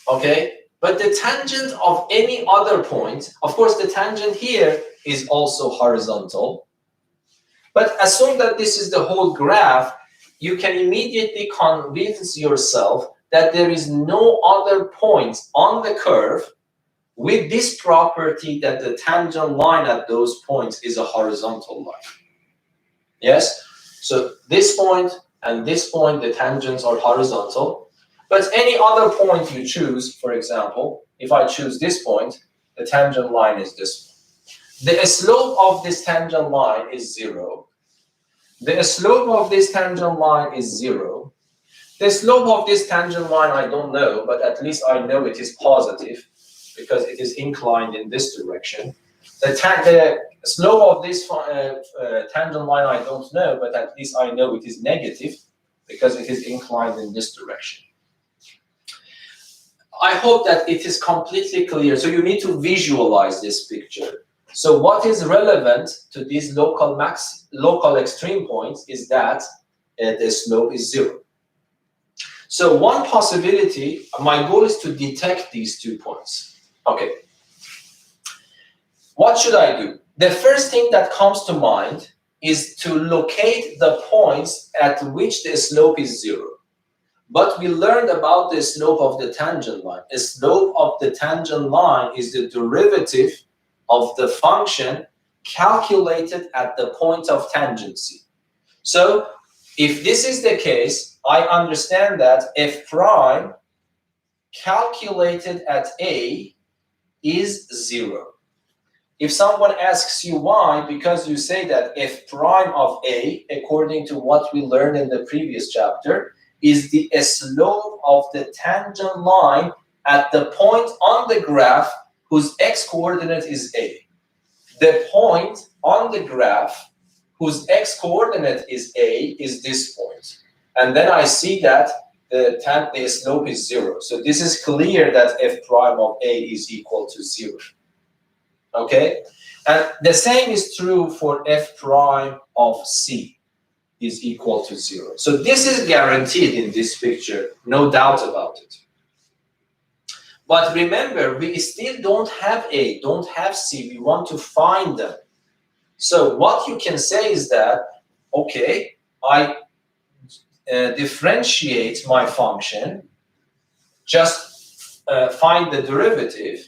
Speaker 1: okay? But the tangent of any other point, of course, the tangent here is also horizontal. But assume that this is the whole graph, you can immediately convince yourself that there is no other point on the curve with this property that the tangent line at those points is a horizontal line. Yes? So this point and this point, the tangents are horizontal. But any other point you choose, for example, if I choose this point, the tangent line is this one. The slope of this tangent line is 0. The slope of this tangent line is 0. The slope of this tangent line I don't know, but at least I know it is positive because it is inclined in this direction. The slope of this tangent line I don't know, but at least I know it is negative because it is inclined in this direction. I hope that it is completely clear. So you need to visualize this picture. So what is relevant to these local extreme points is that the slope is 0. So one possibility, my goal is to detect these 2 points. Okay. What should I do? The first thing that comes to mind is to locate the points at which the slope is 0. But we learned about the slope of the tangent line. The slope of the tangent line is the derivative of the function calculated at the point of tangency. So if this is the case, I understand that f prime calculated at a is 0. If someone asks you why, because you say that f prime of a, according to what we learned in the previous chapter, is the slope of the tangent line at the point on the graph whose x-coordinate is a. The point on the graph whose x-coordinate is a is this point. And then I see that the slope is 0. So this is clear that f prime of a is equal to 0. Okay? And the same is true for f prime of c is equal to 0. So this is guaranteed in this picture, no doubt about it. But remember, we still don't have A, don't have C. We want to find them. So what you can say is that, okay, I differentiate my function, just find the derivative,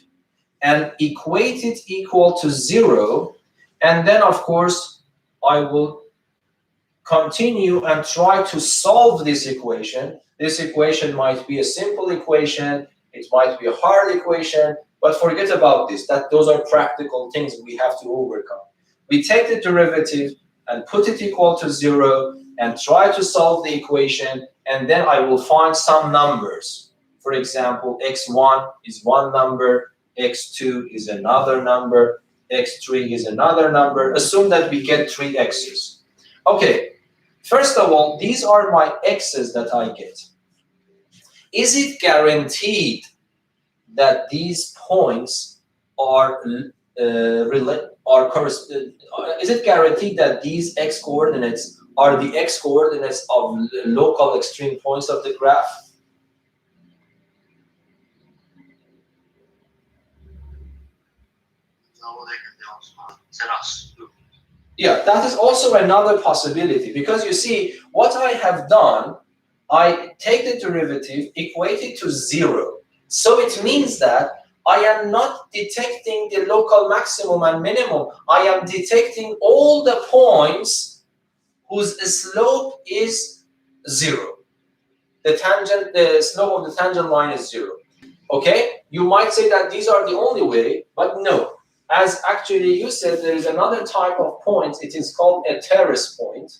Speaker 1: and equate it equal to 0. And then, of course, I will continue and try to solve this equation. This equation might be a simple equation, it might be a hard equation, but forget about this, that those are practical things we have to overcome. We take the derivative and put it equal to 0 and try to solve the equation, and then I will find some numbers. For example, x1 is one number, x2 is another number, x3 is another number. Assume that we get 3 x's. Okay. First of all, these are my x's that I get. Is it guaranteed that these points are is it guaranteed that these x coordinates are the x coordinates of local extreme points of the graph? Yeah, that is also another possibility, because you see, what I have done, I take the derivative, equate it to 0. So it means that I am not detecting the local maximum and minimum. I am detecting all the points whose slope is 0. The slope of the tangent line is 0. Okay? You might say that these are the only way, but no. As actually you said, there is another type of point. It is called a terrace point.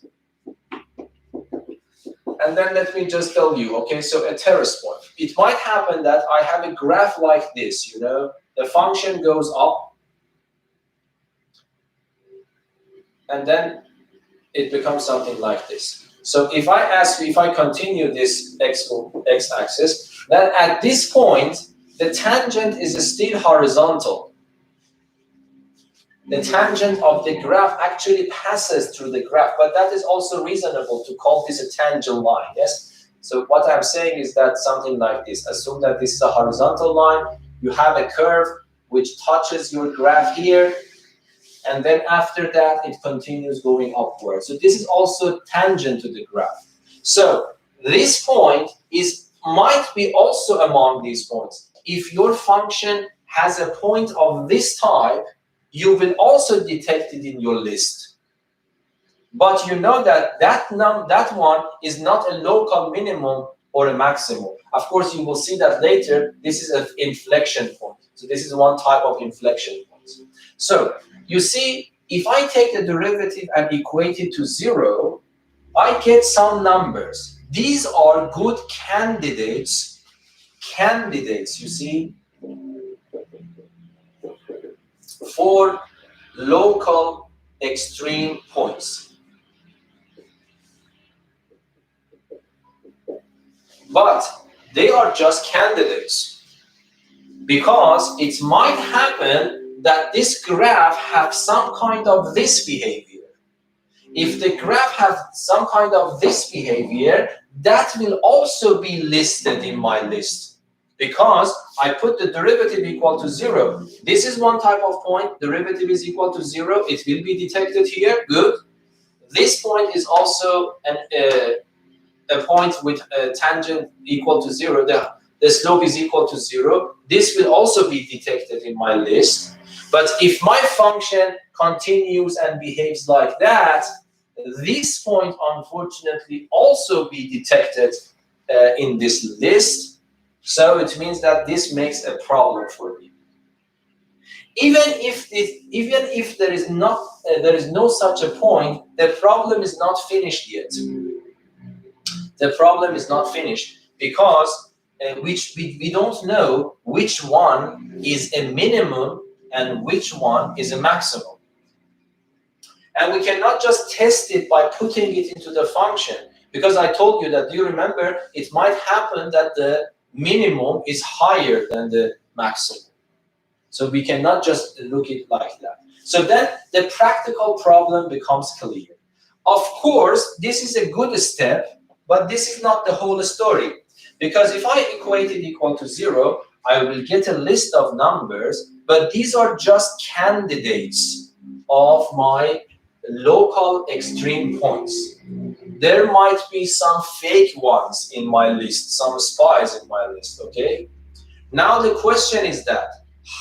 Speaker 1: And then let me just tell you, okay, so a terrace point. It might happen that I have a graph like this, you know, the function goes up, and then it becomes something like this. So if I continue this x-axis, then at this point, the tangent is still horizontal. The tangent of the graph actually passes through the graph, but that is also reasonable to call this a tangent line, yes? So what I'm saying is that something like this. Assume that this is a horizontal line. You have a curve which touches your graph here, and then after that, it continues going upward. So this is also tangent to the graph. So this point might be also among these points. If your function has a point of this type, you will also detect it in your list. But you know that one is not a local minimum or a maximum. Of course, you will see that later. This is an inflection point. So this is one type of inflection point. So you see, if I take the derivative and equate it to 0, I get some numbers. These are good candidates, you see, for local extreme points. But they are just candidates, because it might happen that this graph have some kind of this behavior. If the graph has some kind of this behavior, that will also be listed in my list, because I put the derivative equal to 0. This is one type of point. Derivative is equal to 0. It will be detected here. Good. This point is also a point with a tangent equal to 0. The slope is equal to 0. This will also be detected in my list. But if my function continues and behaves like that, this point, unfortunately, also be detected in this list. So it means that this makes a problem for me. Even if there is no such a point, the problem is not finished yet. The problem is not finished, because we don't know which one is a minimum and which one is a maximum. And we cannot just test it by putting it into the function, because I told you that, do you remember, it might happen that the minimum is higher than the maximum. So we cannot just look at it like that. So then the practical problem becomes clear. Of course, this is a good step, but this is not the whole story. Because if I equate it equal to 0, I will get a list of numbers, but these are just candidates of my local extreme points. There might be some fake ones in my list, some spies in my list, okay? Now the question is that,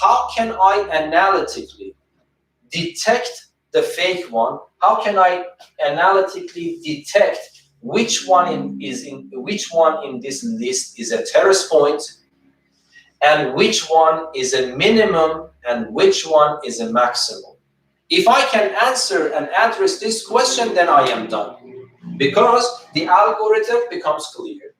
Speaker 1: how can I analytically detect the fake one? How can I analytically detect which one in this list is a terrace point, and which one is a minimum, and which one is a maximum? If I can answer and address this question, then I am done, because the algorithm becomes clear.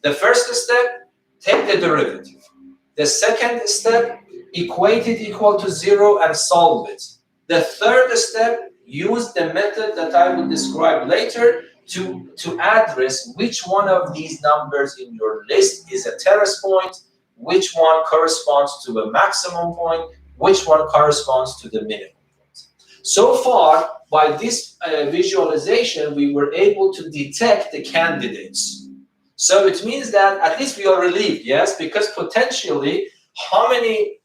Speaker 1: The first step, take the derivative. The second step, equate it equal to 0 and solve it. The third step, use the method that I will describe later to address which one of these numbers in your list is a terrace point, which one corresponds to a maximum point, which one corresponds to the minimum point. So far, by this visualization, we were able to detect the candidates. So it means that at least we are relieved, yes, because potentially how many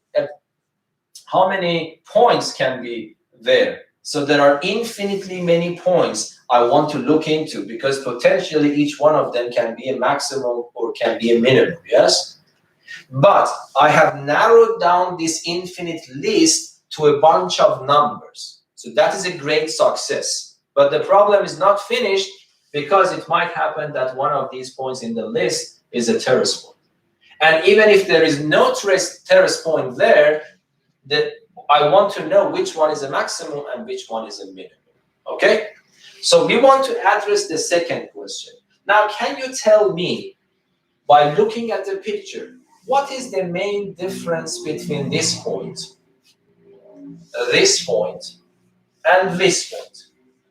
Speaker 1: points can be there? So there are infinitely many points I want to look into, because potentially each one of them can be a maximum or can be a minimum, yes? But I have narrowed down this infinite list to a bunch of numbers. So that is a great success. But the problem is not finished, because it might happen that one of these points in the list is a terrace point. And even if there is no terrace point there, I want to know which one is a maximum and which one is a minimum. Okay? So we want to address the second question. Now, can you tell me, by looking at the picture, what is the main difference between this point, and this point?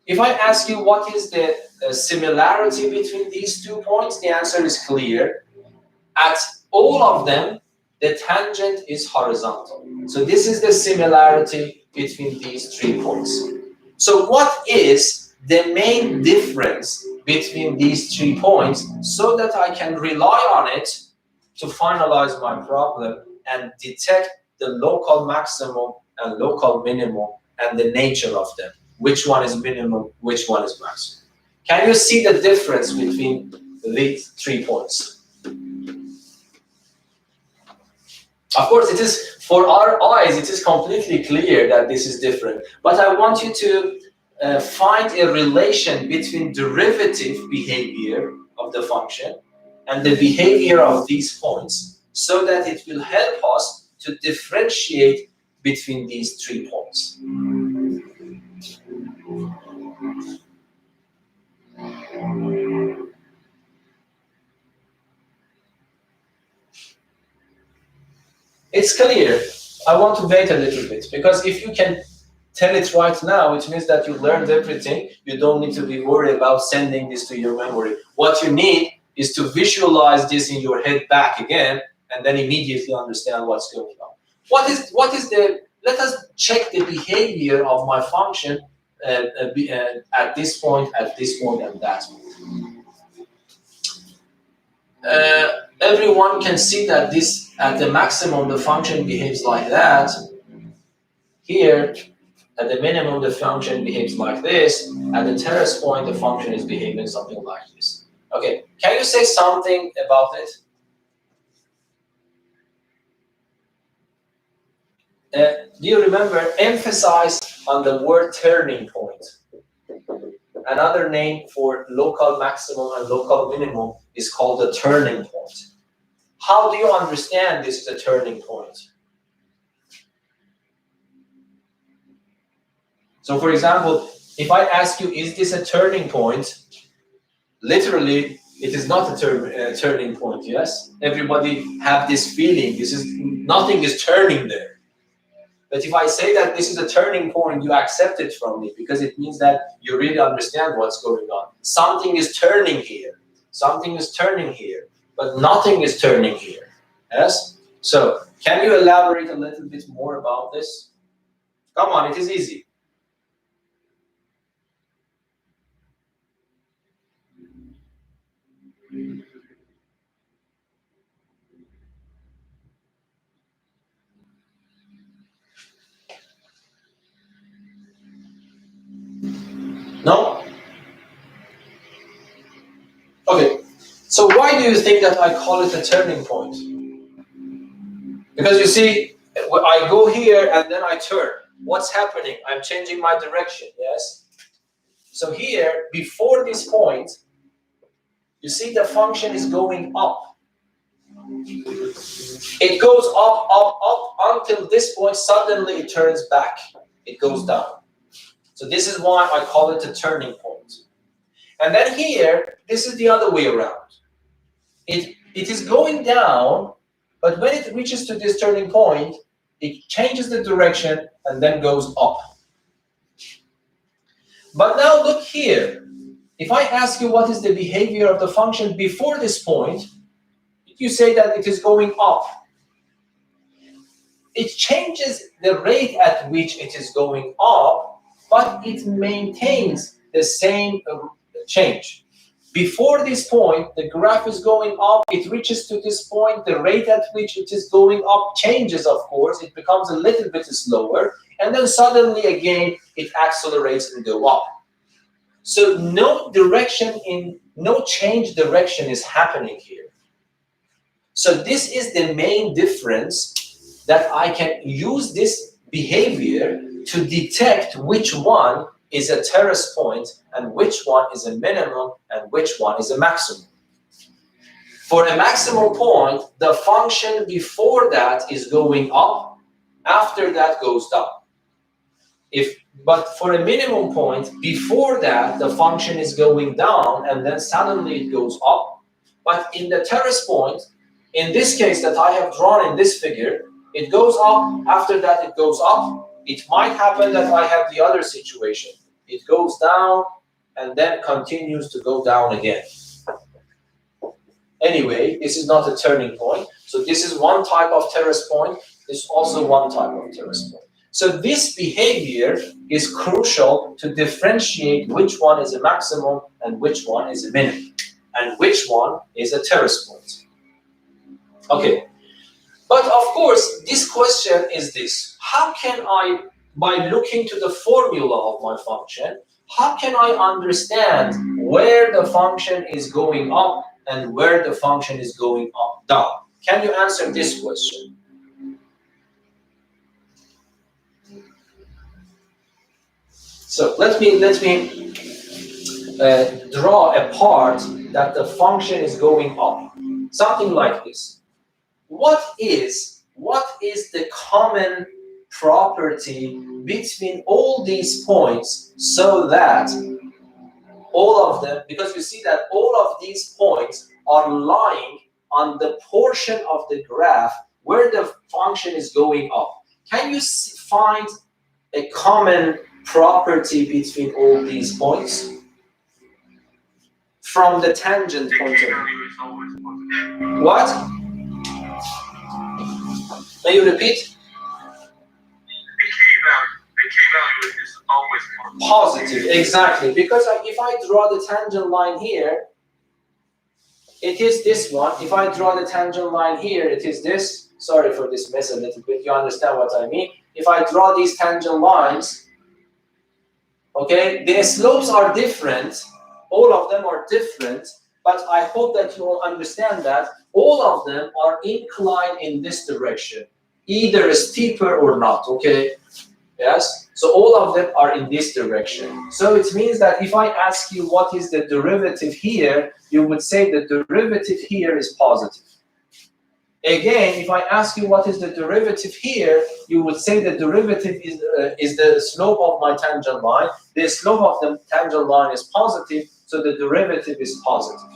Speaker 1: If I ask you what is the similarity between these 2 points, the answer is clear. At all of them, the tangent is horizontal. So this is the similarity between these 3 points. So what is the main difference between these 3 points, so that I can rely on it to finalize my problem and detect the local maximum and local minimum and the nature of them? Which one is minimum, which one is maximum? Can you see the difference between these 3 points? Of course, it is, for our eyes, it is completely clear that this is different. But I want you to find a relation between derivative behavior of the function and the behavior of these points, so that it will help us to differentiate between these 3 points. It's clear. I want to wait a little bit, because if you can tell it right now, it means that you learned everything. You don't need to be worried about sending this to your memory. What you need is to visualize this in your head back again, and then immediately understand what's going on. Let us check the behavior of my function at this point, and that point. Everyone can see that this, at the maximum, the function behaves like that. Here, at the minimum, the function behaves like this. At the terrace point, the function is behaving something like this. Okay, can you say something about it? Do you remember, emphasize on the word turning point? Another name for local maximum and local minimum is called a turning point. How do you understand this is a turning point? So for example, if I ask you, is this a turning point? Literally, it is not a turning point, yes? Everybody have this feeling, nothing is turning there. But if I say that this is a turning point, you accept it from me, because it means that you really understand what's going on. Something is turning here. Something is turning here. But nothing is turning here. Yes? So, can you elaborate a little bit more about this? Come on, it is easy. No? Okay. So why do you think that I call it a turning point? Because you see, I go here and then I turn. What's happening? I'm changing my direction, yes? So here, before this point, you see the function is going up. It goes up, up, up, until this point, suddenly it turns back. It goes down. So this is why I call it a turning point. And then here, this is the other way around. It is going down, but when it reaches to this turning point, it changes the direction and then goes up. But now look here. If I ask you what is the behavior of the function before this point, you say that it is going up. It changes the rate at which it is going up, but it maintains the same change. Before this point, the graph is going up, it reaches to this point, the rate at which it is going up changes, of course, it becomes a little bit slower, and then suddenly again, it accelerates and goes up. So no change direction is happening here. So this is the main difference, that I can use this behavior to detect which one is a terrace point and which one is a minimum and which one is a maximum. For a maximum point, the function before that is going up, after that goes down. But for a minimum point, before that, the function is going down and then suddenly it goes up. But in the terrace point, in this case that I have drawn in this figure, it goes up, after that it goes up. It might happen that I have the other situation. It goes down and then continues to go down again. Anyway, this is not a turning point. So this is one type of terrace point. This is also one type of terrace point. So this behavior is crucial to differentiate which one is a maximum and which one is a minimum, and which one is a terrace point. Okay. But of course, this question is this: how can I, by looking to the formula of my function, how can I understand where the function is going up and where the function is going up down? Can you answer this question? So let me draw a part that the function is going up, something like this. What is the common property between all these points, so that all of them, because you see that all of these points are lying on the portion of the graph where the function is going up. Can you find a common property between all these points from the tangent point of view? What? May you repeat?
Speaker 2: The key value is always
Speaker 1: positive. Exactly. Because if I draw the tangent line here, it is this one. If I draw the tangent line here, it is this. Sorry for this mess a little bit. You understand what I mean? If I draw these tangent lines, okay, the slopes are different. All of them are different. But I hope that you will understand that all of them are inclined in this direction, either steeper or not, okay? Yes? So all of them are in this direction. So it means that if I ask you what is the derivative here, you would say the derivative here is positive. Again, if I ask you what is the derivative here, you would say the derivative is the slope of my tangent line. The slope of the tangent line is positive, so the derivative is positive.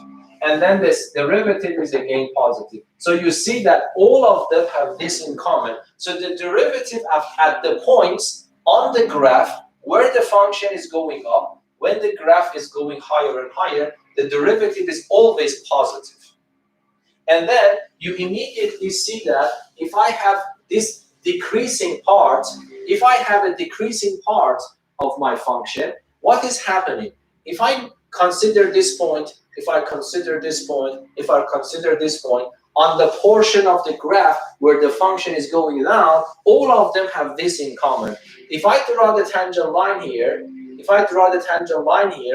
Speaker 1: And then this derivative is again positive. So you see that all of them have this in common. So the derivative at the points on the graph where the function is going up, when the graph is going higher and higher, the derivative is always positive. And then you immediately see that if I have this decreasing part, if I have a decreasing part of my function, what is happening? If I consider this point, if I consider this point, if I consider this point, on the portion of the graph where the function is going down, all of them have this in common. If I draw the tangent line here,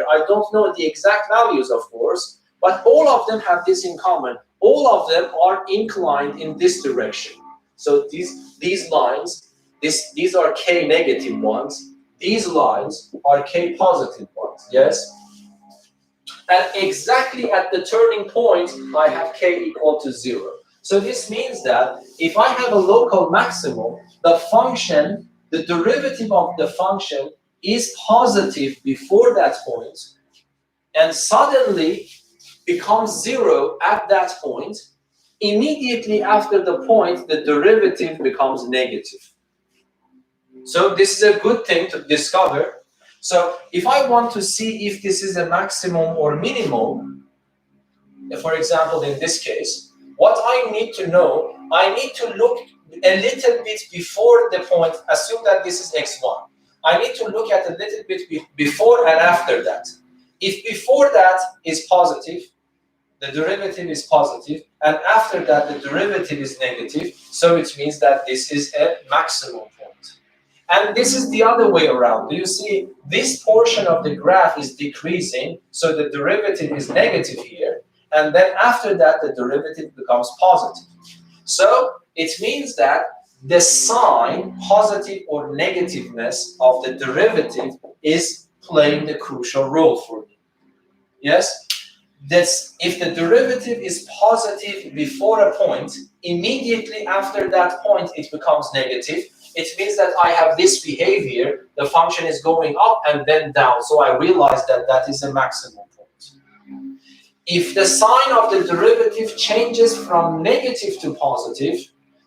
Speaker 1: I don't know the exact values, of course, but all of them have this in common. All of them are inclined in this direction. So these lines, these are k negative ones. These lines are k positive ones. Yes? And exactly at the turning point, I have k equal to 0. So this means that if I have a local maximum, the function, the derivative of the function is positive before that point, and suddenly becomes 0 at that point. Immediately after the point, the derivative becomes negative. So this is a good thing to discover. So if I want to see if this is a maximum or minimum, for example, in this case, what I need to know, I need to look a little bit before the point, assume that this is x1. I need to look at a little bit before and after that. If before that is positive, the derivative is positive, and after that the derivative is negative, so it means that this is a maximum point. And this is the other way around. Do you see this portion of the graph is decreasing, so the derivative is negative here, and then after that the derivative becomes positive. So it means that the sign, positive or negativeness of the derivative is playing the crucial role for me. Yes? If the derivative is positive before a point, immediately after that point it becomes negative. It means that I have this behavior, the function is going up and then down, so I realize that that is a maximum point. If the sign of the derivative changes from negative to positive,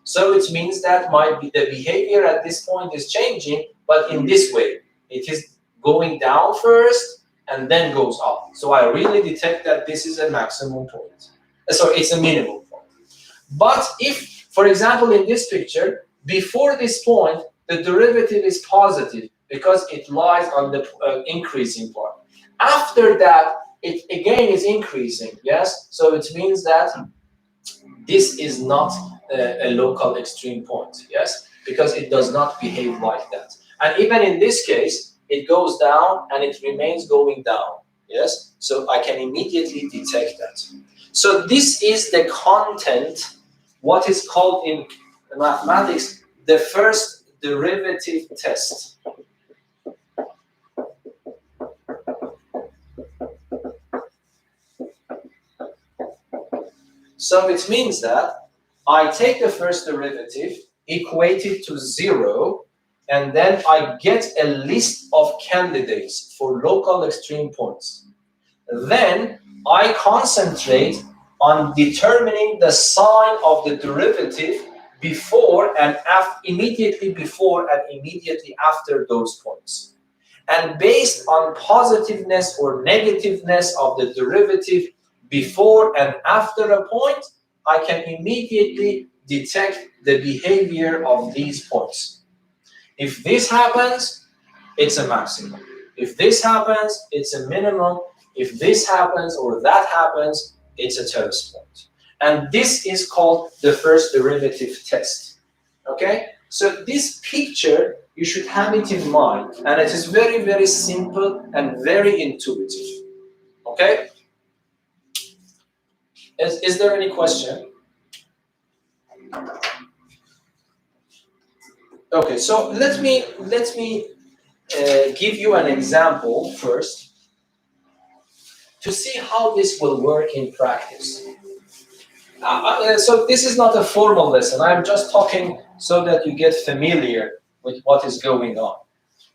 Speaker 1: so it means that the behavior at this point is changing, but in this way. It is going down first and then goes up. So I really detect that this is a maximum point. So it's a minimum point. But if, for example, in this picture, before this point, the derivative is positive because it lies on the increasing part. After that, it again is increasing, yes? So it means that this is not a local extreme point, yes? Because it does not behave like that. And even in this case, it goes down and it remains going down, yes? So I can immediately detect that. So this is the content, what is called in mathematics, the first derivative test. So it means that I take the first derivative, equate it to 0, and then I get a list of candidates for local extreme points. Then I concentrate on determining the sign of the derivative before and immediately before and immediately after those points. And based on positiveness or negativeness of the derivative before and after a point, I can immediately detect the behavior of these points. If this happens, it's a maximum. If this happens, it's a minimum. If this happens or that happens, it's a terrace point. And this is called the first derivative test. Okay? So this picture, you should have it in mind. And it is very, very simple and very intuitive. Okay? Is there any question? Okay, so let me give you an example first to see how this will work in practice. So this is not a formal lesson. I'm just talking so that you get familiar with what is going on.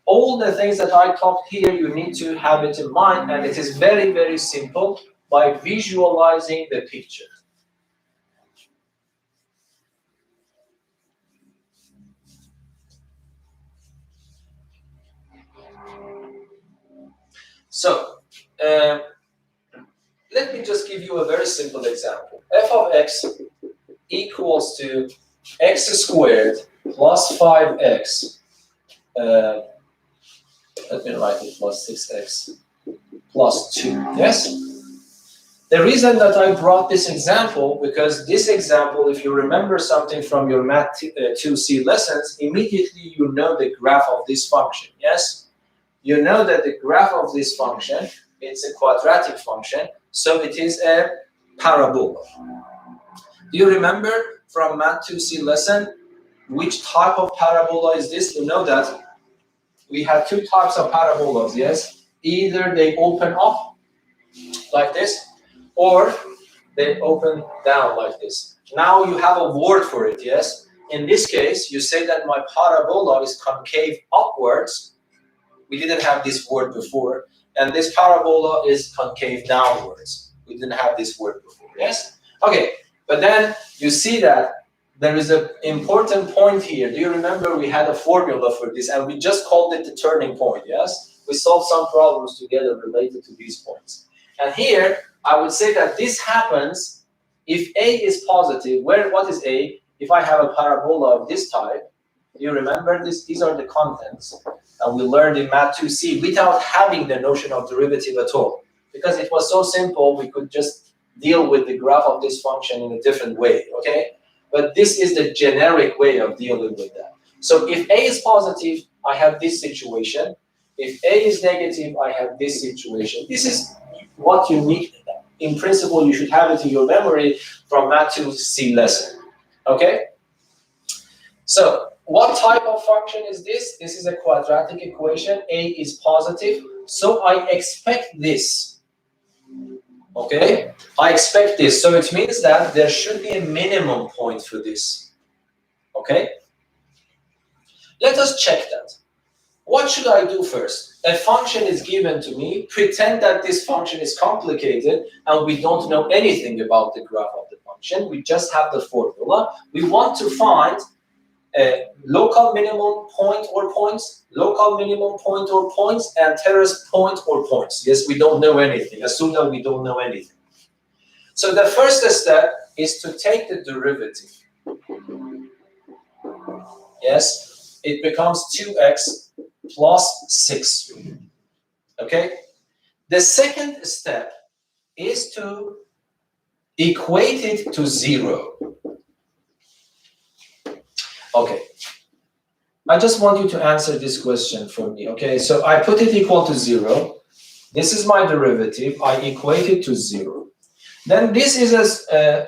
Speaker 1: All the things that I talked here, you need to have it in mind, and it is very, very simple by visualizing the picture. So, let me just give you a very simple example. F of x equals to x squared plus 5x. Let me write it plus 6x plus 2. Yes? The reason that I brought this example, because this example, if you remember something from your Math 2C lessons, immediately you know the graph of this function. Yes? You know that the graph of this function, it's a quadratic function, so it is a parabola. Do you remember from Math 2C lesson which type of parabola is this? You know that we have two types of parabolas, yes? Either they open up like this, or they open down like this. Now you have a word for it, yes? In this case, you say that my parabola is concave upwards. We didn't have this word before. And this parabola is concave downwards. We didn't have this word before, yes? Okay, but then you see that there is an important point here. Do you remember we had a formula for this and we just called it the turning point, yes? we solve some problems together related to these points. And here, I would say that this happens if A is positive. What is A? If I have a parabola of this type, you remember this? These are the contents that we learned in Math 2C without having the notion of derivative at all. Because it was so simple, we could just deal with the graph of this function in a different way, okay? But this is the generic way of dealing with that. So if A is positive, I have this situation. If A is negative, I have this situation. This is what you need. In principle, you should have it in your memory from Math 2C lesson, okay? So what type of function is this? This is a quadratic equation. A is positive, so I expect this. Okay, I expect this. So it means that there should be a minimum point for this. Okay, let us check that. What should I do first? A function is given to me. Pretend that this function is complicated and we don't know anything about the graph of the function. We just have the formula. We want to find a local minimum point or points, local minimum point or points, and terrace point or points. Yes, we don't know anything. Assume that we don't know anything. So the first step is to take the derivative. Yes, it becomes 2x plus 6. Okay? The second step is to equate it to 0. Okay. I just want you to answer this question for me. Okay, so I put it equal to 0. This is my derivative. I equate it to 0. Then this is a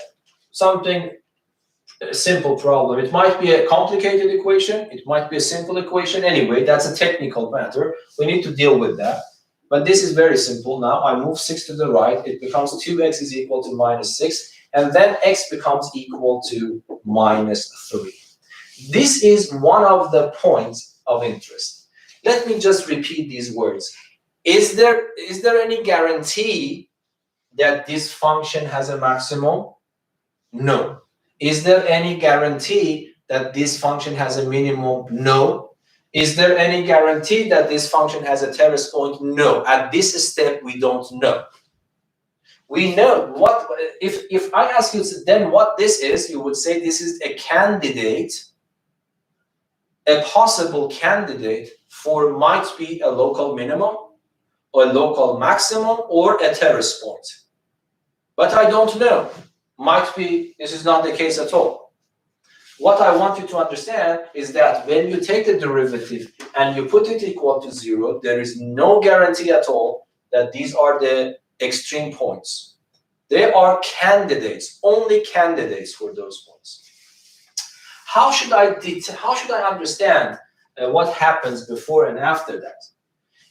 Speaker 1: simple problem. It might be a complicated equation. It might be a simple equation. Anyway, that's a technical matter. We need to deal with that. But this is very simple now. I move 6 to the right. It becomes 2x is equal to minus 6. And then x becomes equal to minus 3. This is one of the points of interest. Let me just repeat these words. Is there any guarantee that this function has a maximum? No. Is there any guarantee that this function has a minimum? No. Is there any guarantee that this function has a terrace point? No. At this step, we don't know. We know what, if I ask you then what this is, you would say this is a candidate, a possible candidate for might be a local minimum, or a local maximum, or a terrace point. But I don't know. Might be, this is not the case at all. What I want you to understand is that when you take the derivative and you put it equal to 0, there is no guarantee at all that these are the extreme points. They are candidates, only candidates for those points. How should I understand what happens before and after that?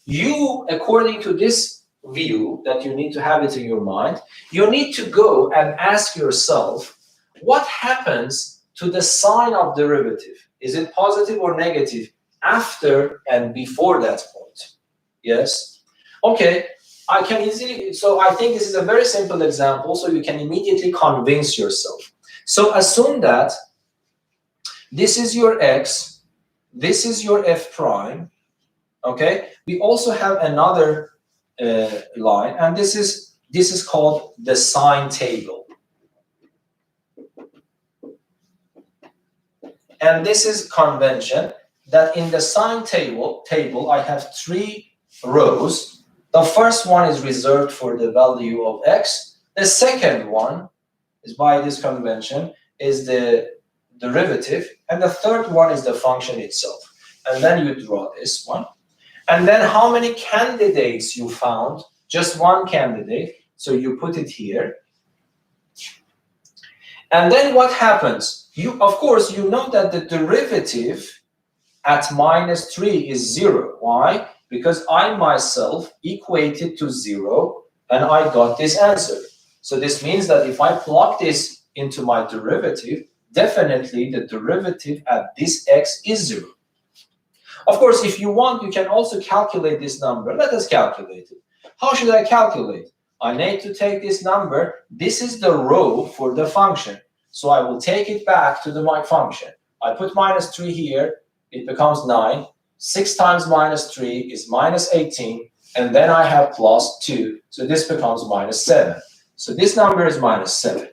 Speaker 1: You, according to this view that you need to have it in your mind, you need to go and ask yourself, what happens to the sign of derivative? Is it positive or negative after and before that point? Yes? Okay, I can easily, so I think this is a very simple example, so you can immediately convince yourself. So assume that this is your x, this is your f prime, okay? We also have another line, and this is called the sign table. And this is convention that in the sign table I have 3 rows. The first one is reserved for the value of x. The second one is, by this convention, is the derivative, and the third one is the function itself. And then you draw this one. And then how many candidates you found? Just one candidate. So you put it here. And then what happens? Of course, you know that the derivative at minus 3 is 0. Why? Because I myself equated to 0, and I got this answer. So this means that if I plug this into my derivative, definitely the derivative at this x is 0. Of course, if you want, you can also calculate this number. Let us calculate it. How should I calculate? I need to take this number. This is the row for the function. So I will take it back to my function. I put minus 3 here. It becomes 9. 6 times minus 3 is minus 18, and then I have plus 2, so this becomes minus 7. So this number is minus 7.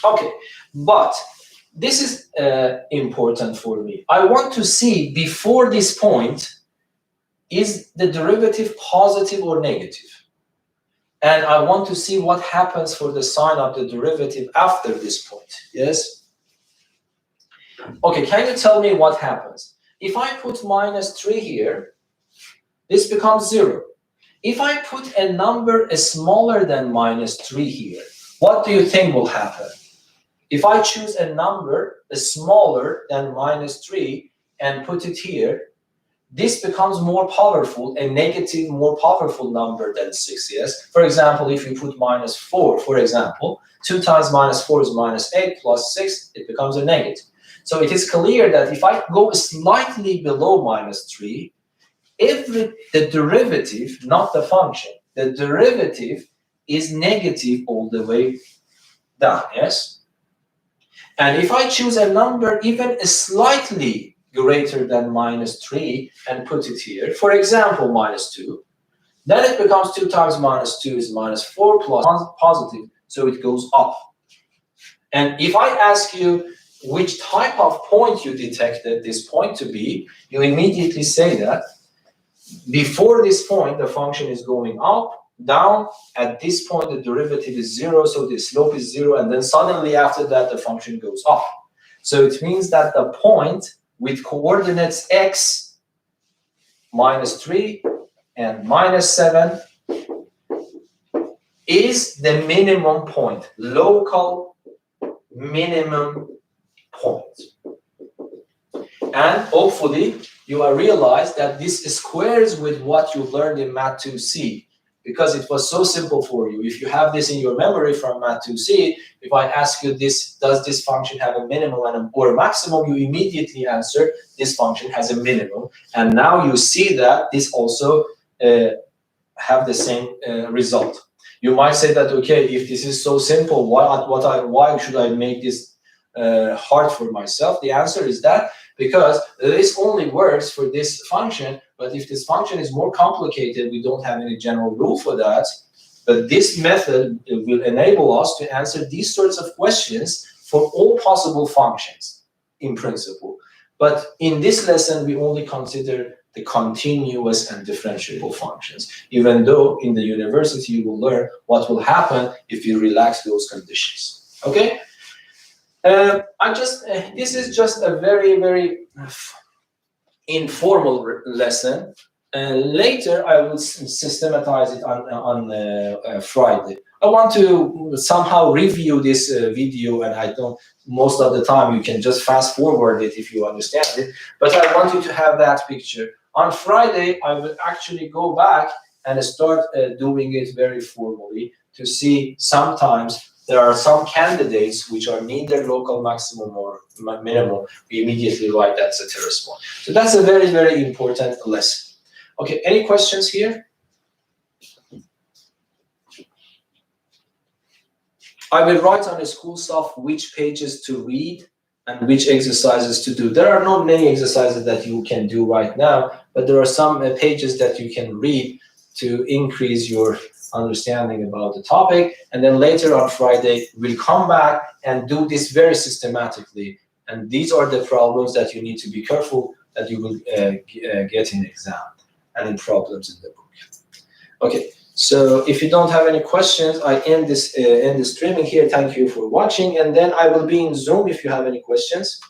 Speaker 1: Okay, but this is important for me. I want to see before this point, is the derivative positive or negative? And I want to see what happens for the sign of the derivative after this point. Yes? Okay, can you tell me what happens? If I put minus 3 here, this becomes 0. If I put a number smaller than minus 3 here, what do you think will happen? If I choose a number smaller than minus 3 and put it here, this becomes more powerful, a negative, more powerful number than 6, yes? For example, if you put minus 4, for example, 2 times minus 4 is minus 8 plus 6, it becomes a negative. So it is clear that if I go slightly below minus 3, the derivative, not the function, the derivative is negative all the way down, yes? And if I choose a number even slightly greater than minus 3 and put it here, for example, minus 2, then it becomes 2 times minus 2 is minus 4 plus positive, so it goes up. And if I ask you which type of point you detected this point to be, you immediately say that before this point, the function is going up, down. At this point, the derivative is 0, so the slope is 0, and then suddenly after that, the function goes up. So it means that the point with coordinates x, minus 3, and minus 7 is the minimum point, local minimum point. And hopefully, you will realize that this squares with what you learned in Math 2C, because it was so simple for you. If you have this in your memory from Math 2C, if I ask you this, does this function have a minimum or a maximum, you immediately answer this function has a minimum. And now you see that this also have the same result. You might say that, okay, if this is so simple, why should I make this hard for myself? The answer is that because this only works for this function, but if this function is more complicated, we don't have any general rule for that. But this method will enable us to answer these sorts of questions for all possible functions in principle. But in this lesson, we only consider the continuous and differentiable functions, even though in the university you will learn what will happen if you relax those conditions. Okay? This is just a very, very informal lesson. Later, I will systematize it on Friday. I want to somehow review this video, and I don't. Most of the time, you can just fast forward it if you understand it. But I want you to have that picture. On Friday, I will actually go back and start doing it very formally to see sometimes there are some candidates which are neither local maximum or minimum. We immediately write that's a response. So that's a very, very important lesson. Okay, any questions here? I will write on the school stuff which pages to read and which exercises to do. There are not many exercises that you can do right now, but there are some pages that you can read to increase your understanding about the topic. And then later on Friday, we'll come back and do this very systematically. And these are the problems that you need to be careful that you will get in exam and in problems in the book. Okay, so if you don't have any questions, I end the streaming here. Thank you for watching. And then I will be in Zoom if you have any questions.